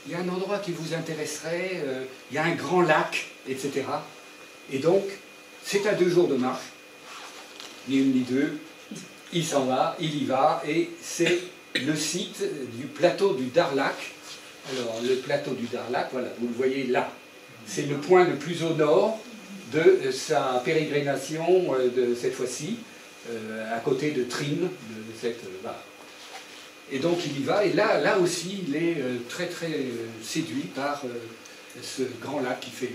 il y a un endroit qui vous intéresserait, il y a un grand lac, etc. » Et donc, c'est à 2 jours de marche, ni une ni deux, il s'en va, il y va, et c'est le site du plateau du Darlak. Alors, le plateau du Darlak, voilà, vous le voyez là. C'est le point le plus au nord de sa pérégrination de cette fois-ci, à côté de Trim, de cette... Voilà. Et donc il y va, et là aussi, il est très très séduit par ce grand lac qui fait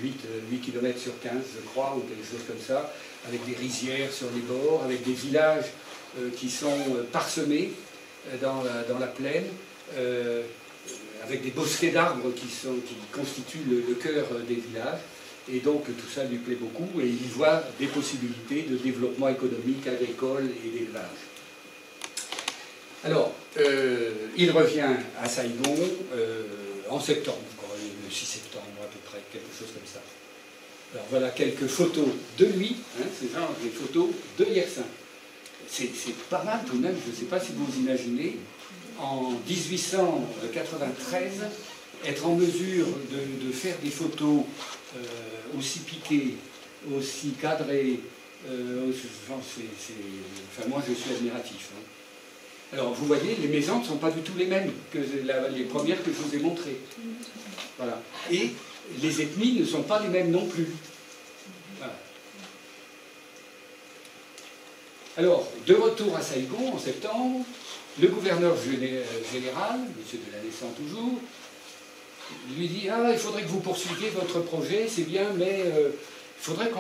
8 km sur 15, je crois, ou quelque chose comme ça, avec des rizières sur les bords, avec des villages qui sont parsemés dans la plaine, avec des bosquets d'arbres qui constituent le cœur des villages. Et donc tout ça lui plaît beaucoup, et il voit des possibilités de développement économique, agricole et d'élevage. Alors, il revient à Saigon en septembre, le 6 septembre à peu près, quelque chose comme ça. Alors voilà quelques photos de lui, hein, c'est genre des photos de Yersin. C'est pas mal tout de même, je ne sais pas si vous vous imaginez, en 1893, être en mesure de faire des photos aussi piquées, aussi cadrées, enfin moi je suis admiratif. Hein. Alors, vous voyez, les maisons ne sont pas du tout les mêmes que les premières que je vous ai montrées. Voilà. Et les ethnies ne sont pas les mêmes non plus. Voilà. Alors, de retour à Saigon en septembre, le gouverneur général, M. Delanessan toujours, lui dit « Ah, il faudrait que vous poursuiviez votre projet, c'est bien, mais il faudrait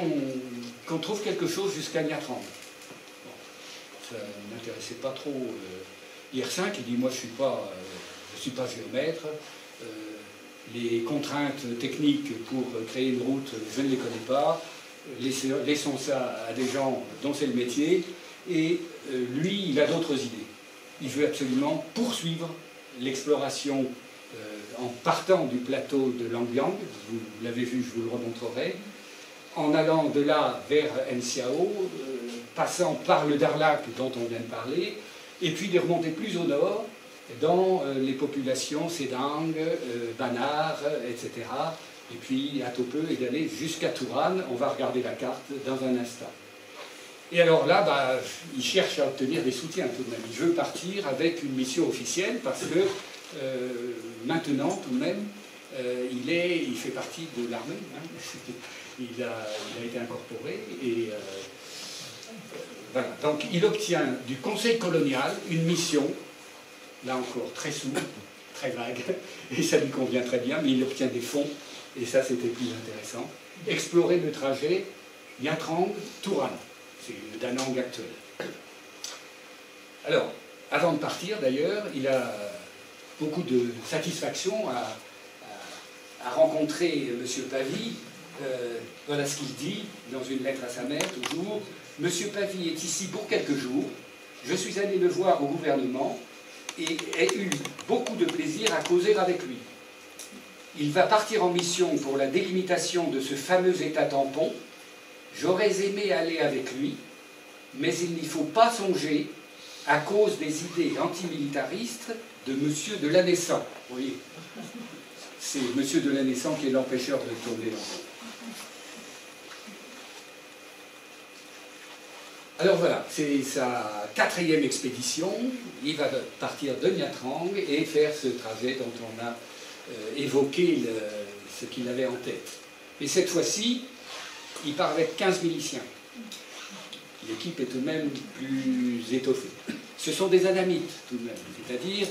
qu'on trouve quelque chose jusqu'à Nha-Trang. » Ça n'intéressait pas trop Yersin, qui dit « Moi, je ne suis pas géomètre. Les contraintes techniques pour créer une route, je ne les connais pas. Laissons ça à des gens dont c'est le métier. » Et lui, il a d'autres idées. Il veut absolument poursuivre l'exploration en partant du plateau de Langbiang. Vous l'avez vu, je vous le remontrerai. En allant de là vers MCAO, passant par le Darlak dont on vient de parler, et puis de remonter plus au nord, dans les populations Sedang, Banar, etc. Et puis à Topeu, et d'aller jusqu'à Turan. On va regarder la carte dans un instant. Et alors là, il cherche à obtenir des soutiens tout de même. Il veut partir avec une mission officielle parce que maintenant, tout de même, il fait partie de l'armée. Hein. Il a été incorporé et voilà. Donc il obtient du conseil colonial une mission, là encore très souple, très vague, et ça lui convient très bien, mais il obtient des fonds, et ça c'était plus intéressant. Explorer le trajet Nha Trang-Turan, c'est le Da Nang actuel. Alors, avant de partir d'ailleurs, il a beaucoup de satisfaction à rencontrer M. Pavie. Voilà ce qu'il dit dans une lettre à sa mère, toujours. « Monsieur Pavie est ici pour quelques jours. Je suis allé le voir au gouvernement et ai eu beaucoup de plaisir à causer avec lui. » Il va partir en mission pour la délimitation de ce fameux État tampon. J'aurais aimé aller avec lui, mais il n'y faut pas songer à cause des idées antimilitaristes de M. de Lanessan. Vous voyez, c'est M. de Lanessan qui est l'empêcheur de tourner en rond. Alors voilà, c'est sa 4e expédition. Il va partir de Nha Trang et faire ce trajet dont on a évoqué ce qu'il avait en tête. Et cette fois-ci, il part avec 15 miliciens. L'équipe est tout de même plus étoffée. Ce sont des anamites tout de même, c'est-à-dire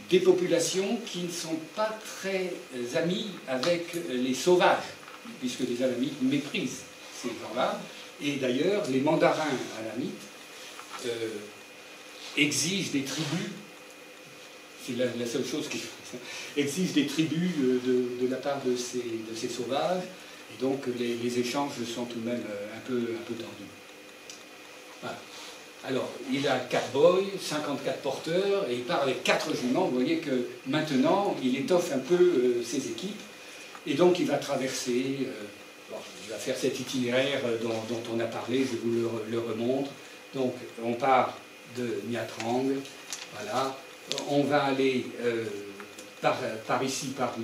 des populations qui ne sont pas très amies avec les sauvages, puisque les anamites méprisent ces gens-là. Et d'ailleurs, les mandarins anamites exigent des tribus, c'est la seule chose qui exigent des tribus de la part de ces sauvages, et donc les échanges sont tout de même un peu tendus. Voilà. Alors, il a 4 boys, 54 porteurs, et il part avec 4 juments. Vous voyez que maintenant, il étoffe un peu ses équipes, et donc il va traverser... il va faire cet itinéraire dont on a parlé, je vous le remontre. Donc, on part de Nha Trang, voilà. On va aller par ici, par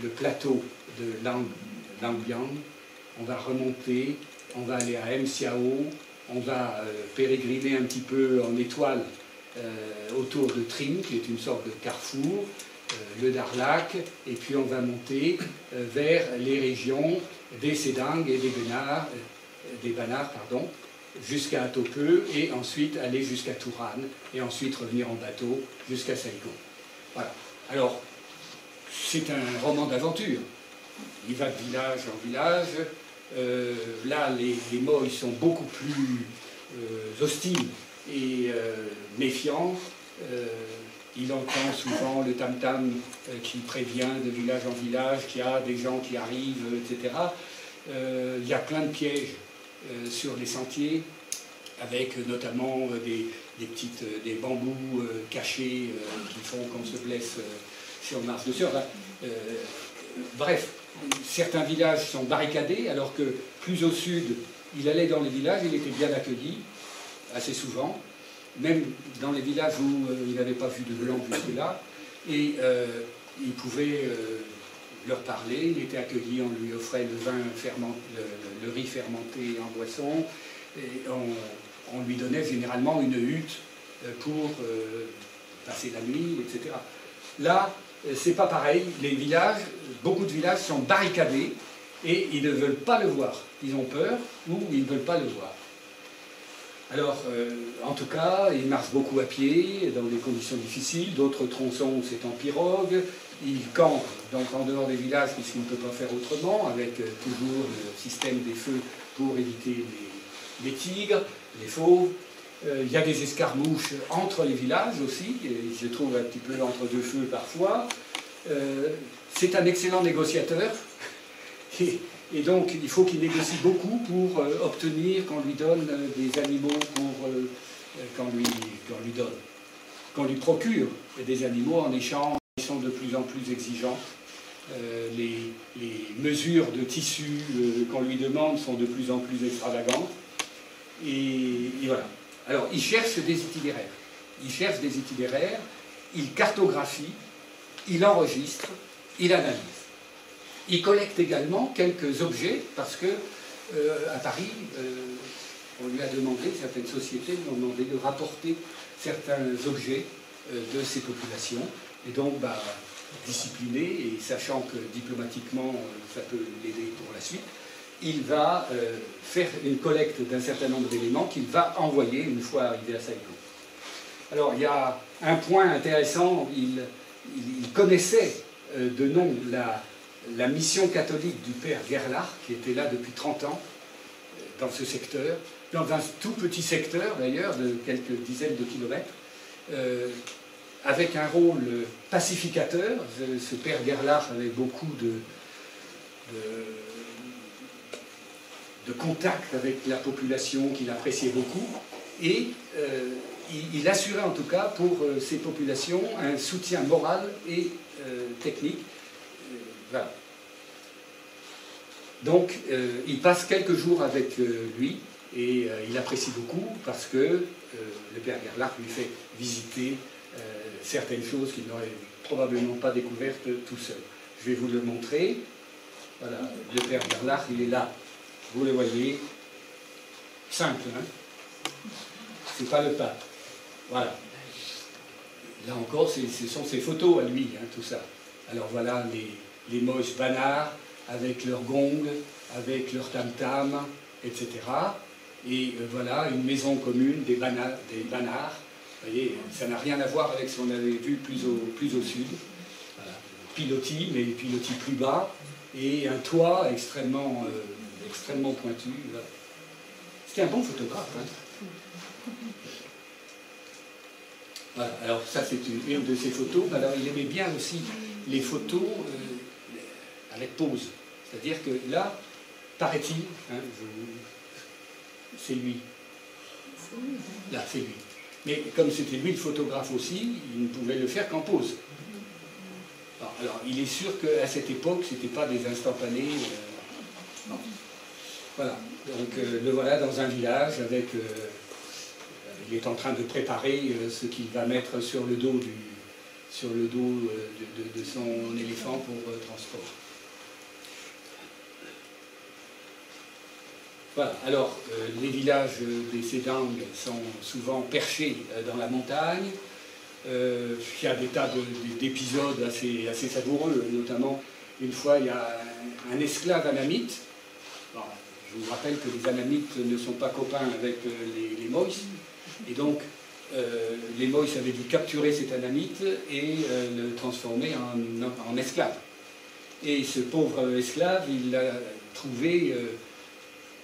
le plateau de Lang Biang. On va remonter, on va aller à Msiao, on va pérégriner un petit peu en étoile autour de Trim, qui est une sorte de carrefour, le Darlak, et puis on va monter vers les régions des Sedang et des Banars, jusqu'à Atopeu, et ensuite aller jusqu'à Turan, et ensuite revenir en bateau jusqu'à Saigon. Voilà. Alors, c'est un roman d'aventure. Il va de village en village. Là, les Moy sont beaucoup plus hostiles et méfiants. Il entend souvent le tam-tam qui prévient de village en village qu'il y a des gens qui arrivent, etc. Il y a plein de pièges sur les sentiers, avec notamment des bambous cachés qui font qu'on se blesse si on marche dessus. Enfin, bref, certains villages sont barricadés, alors que plus au sud, il allait dans les villages, il était bien accueilli, assez souvent, même dans les villages où il n'avait pas vu de blanc jusque-là, et il pouvait leur parler, il était accueilli, on lui offrait le vin fermenté, le riz fermenté en boisson, et on lui donnait généralement une hutte pour passer la nuit, etc. Là, c'est pas pareil, les villages, beaucoup de villages sont barricadés et ils ne veulent pas le voir. Ils ont peur ou ils ne veulent pas le voir. Alors, en tout cas, ils marchent beaucoup à pied, dans des conditions difficiles, d'autres tronçons, c'est en pirogue, ils campent donc en dehors des villages puisqu'ils ne peuvent pas faire autrement, avec toujours le système des feux pour éviter les tigres, les fauves. Il y a des escarmouches entre les villages aussi, et il se trouve un petit peu entre deux feux parfois. C'est un excellent négociateur, et donc il faut qu'il négocie beaucoup pour obtenir qu'on lui donne des animaux, qu'on lui procure des animaux en échange. Ils sont de plus en plus exigeants. Les mesures de tissu qu'on lui demande sont de plus en plus extravagantes. Et voilà. Alors, il cherche des itinéraires. Il cartographie, il enregistre, il analyse. Il collecte également quelques objets, parce que à Paris, on lui a demandé, certaines sociétés lui ont demandé de rapporter certains objets de ces populations. Et donc, discipliné, et sachant que diplomatiquement, ça peut l'aider pour la suite, il va faire une collecte d'un certain nombre d'éléments qu'il va envoyer une fois arrivé à Saigon. Alors, il y a un point intéressant, il connaissait de nom la mission catholique du père Gerlach, qui était là depuis 30 ans, dans ce secteur, dans un tout petit secteur d'ailleurs, de quelques dizaines de kilomètres, avec un rôle pacificateur. Ce père Gerlach avait beaucoup de contact avec la population qu'il appréciait beaucoup, et il assurait en tout cas pour ces populations un soutien moral et technique Voilà. Donc, il passe quelques jours avec lui, et il apprécie beaucoup parce que le père Gerlach lui fait visiter certaines choses qu'il n'aurait probablement pas découvertes tout seul. Je vais vous le montrer. Voilà, le père Gerlach, il est là. Vous le voyez. Simple, hein? C'est pas le pape. Voilà. Là encore, ce sont ses photos à lui, hein, tout ça. Alors voilà les moches banards, avec leur gong, avec leur tam-tam, etc. Et voilà une maison commune des banards. Vous voyez, ça n'a rien à voir avec ce qu'on avait vu plus au sud. Voilà. Pilotis, mais pilotis plus bas, et un toit extrêmement pointu. Voilà. C'était un bon photographe. Hein. Voilà. Alors ça, c'est une de ses photos. Alors il aimait bien aussi les photos avec pause. C'est-à-dire que là, paraît-il, hein, c'est lui. Là, c'est lui. Mais comme c'était lui le photographe aussi, il ne pouvait le faire qu'en pause. Alors, il est sûr qu'à cette époque, ce n'était pas des instantanés. Non. Voilà. Donc, le voilà dans un village avec... il est en train de préparer ce qu'il va mettre sur le dos de son éléphant pour transport. Voilà. Alors, les villages des Sédang sont souvent perchés dans la montagne. Il y a des tas d'épisodes assez savoureux, notamment une fois il y a un esclave anamite. Bon, je vous rappelle que les anamites ne sont pas copains avec les Moïse, et donc les Moïse avaient dû capturer cet anamite et le transformer en esclave. Et ce pauvre esclave, il l'a trouvé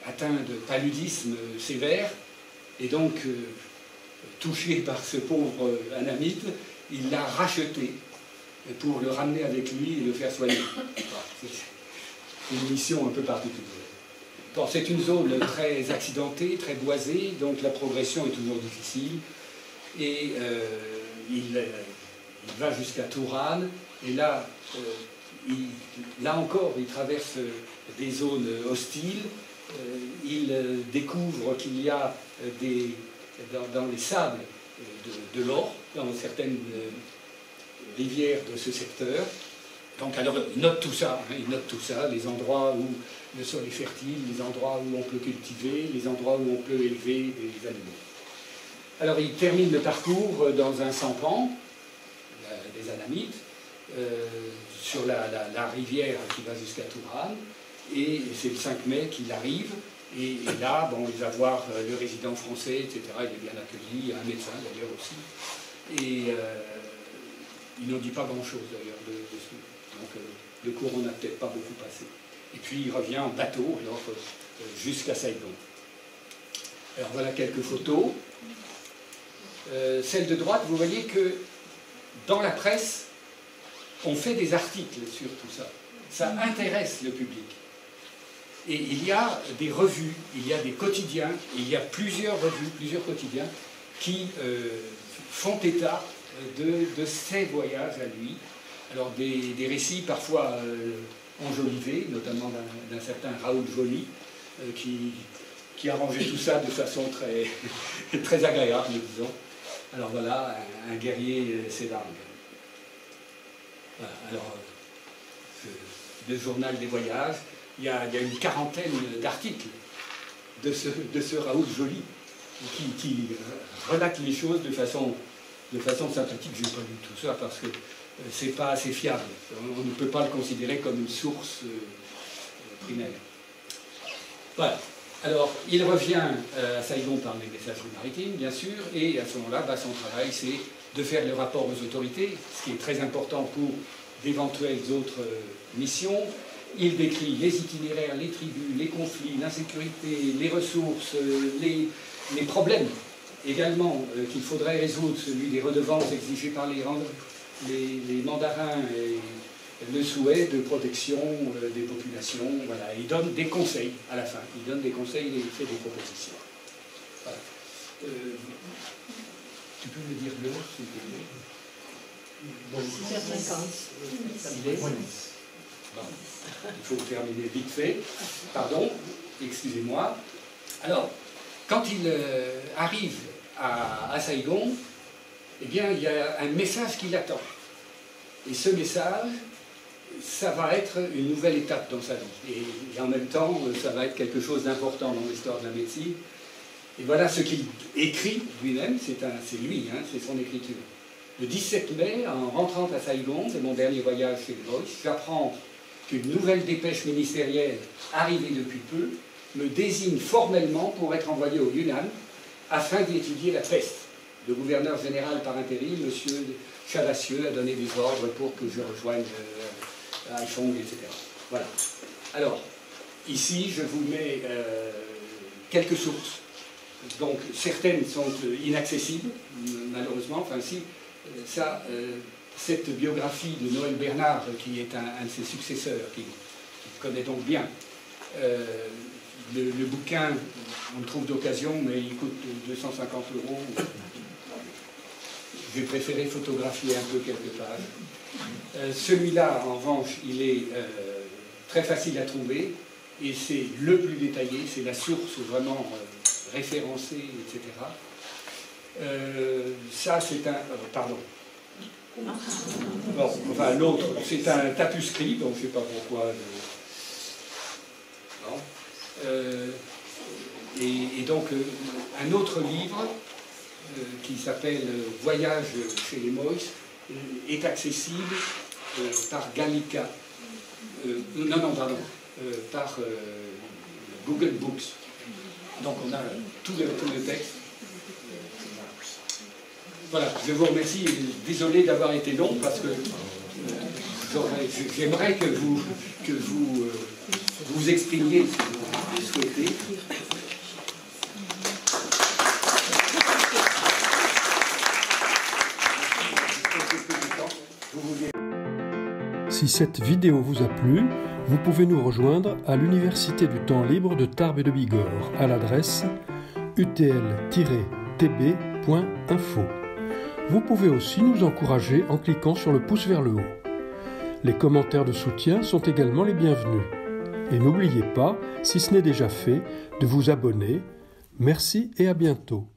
atteint de paludisme sévère, et donc touché par ce pauvre anamite, il l'a racheté pour le ramener avec lui et le faire soigner. C'est une mission un peu particulière. Bon, c'est une zone très accidentée, très boisée, donc la progression est toujours difficile. Et il va jusqu'à Touran, et là, là encore, il traverse des zones hostiles. Il découvre qu'il y a dans les sables de l'or, dans certaines rivières de ce secteur. Donc alors il note tout ça, hein, les endroits où le sol est fertile, les endroits où on peut cultiver, les endroits où on peut élever des animaux. Alors il termine le parcours dans un sampan, des Anamites, sur la rivière qui va jusqu'à Touran, et c'est le 5 mai qu'il arrive, et là, bon, il va voir le résident français, etc. Il est bien accueilli, un médecin d'ailleurs aussi, et il n'en dit pas grand-chose d'ailleurs dessus. Donc le courant n'a peut-être pas beaucoup passé. Et puis il revient en bateau, alors jusqu'à Saigon. Alors voilà quelques photos. Celle de droite, vous voyez que dans la presse, on fait des articles sur tout ça. Ça intéresse le public. Et il y a des revues, il y a des quotidiens, il y a plusieurs revues, plusieurs quotidiens qui font état de ces voyages à lui. Alors des récits parfois enjolivés, notamment d'un certain Raoul Joly, qui arrangeait tout ça de façon très, très agréable, disons. Alors voilà, un guerrier Sédang. Voilà, alors, le journal des voyages, il y a une quarantaine d'articles de ce Raoul Joly qui relate les choses de façon sympathique. Je n'ai pas lu tout ça parce que c'est pas assez fiable. On ne peut pas le considérer comme une source primaire. Voilà. Alors, il revient à Saigon par les messageries maritimes, bien sûr, et à ce moment-là, son travail, c'est de faire le rapport aux autorités, ce qui est très important pour d'éventuelles autres missions. Il décrit les itinéraires, les tribus, les conflits, l'insécurité, les ressources, les problèmes également qu'il faudrait résoudre, celui des redevances exigées par les mandarins et le souhait de protection des populations. Voilà. Il donne des conseils à la fin. Il donne des conseils et il fait des propositions. Voilà. Tu peux me dire l'heure, s'il te plaît? 6h50. Il est Bon, il faut terminer vite fait. Pardon, excusez-moi. Alors, quand il arrive à Saigon, eh bien, il y a un message qui l'attend. Et ce message, ça va être une nouvelle étape dans sa vie. Et en même temps, ça va être quelque chose d'important dans l'histoire de la médecine. Et voilà ce qu'il écrit lui-même, c'est lui, hein, c'est son écriture. Le 17 mai, en rentrant à Saigon, c'est mon dernier voyage chez les Boys, j'apprends qu'une nouvelle dépêche ministérielle, arrivée depuis peu, me désigne formellement pour être envoyé au Yunnan afin d'y étudier la peste. Le gouverneur général par intérim, M. Chavassieux, a donné des ordres pour que je rejoigne Haiphong, etc. Voilà. Alors, ici, je vous mets quelques sources. Donc, certaines sont inaccessibles, malheureusement. Enfin, si, cette biographie de Noël Bernard, qui est un de ses successeurs, qui connaît donc bien, le bouquin, on le trouve d'occasion, mais il coûte 250 €. J'ai préféré photographier un peu quelques pages. Celui-là, en revanche, il est très facile à trouver, et c'est le plus détaillé, c'est la source vraiment référencée, etc. Ça, c'est un... pardon. Bon, enfin, l'autre, c'est un tapuscrit, donc je ne sais pas pourquoi... Non. Et donc, un autre livre qui s'appelle Voyage chez les Moïse est accessible par Gallica. Par Google Books. Donc on a tout le texte. Voilà, je vous remercie. Désolé d'avoir été long parce que j'aimerais que vous exprimiez ce que vous souhaitez. Si cette vidéo vous a plu, vous pouvez nous rejoindre à l'Université du Temps Libre de Tarbes et de Bigorre à l'adresse utl-tb.info. Vous pouvez aussi nous encourager en cliquant sur le pouce vers le haut. Les commentaires de soutien sont également les bienvenus. Et n'oubliez pas, si ce n'est déjà fait, de vous abonner. Merci et à bientôt.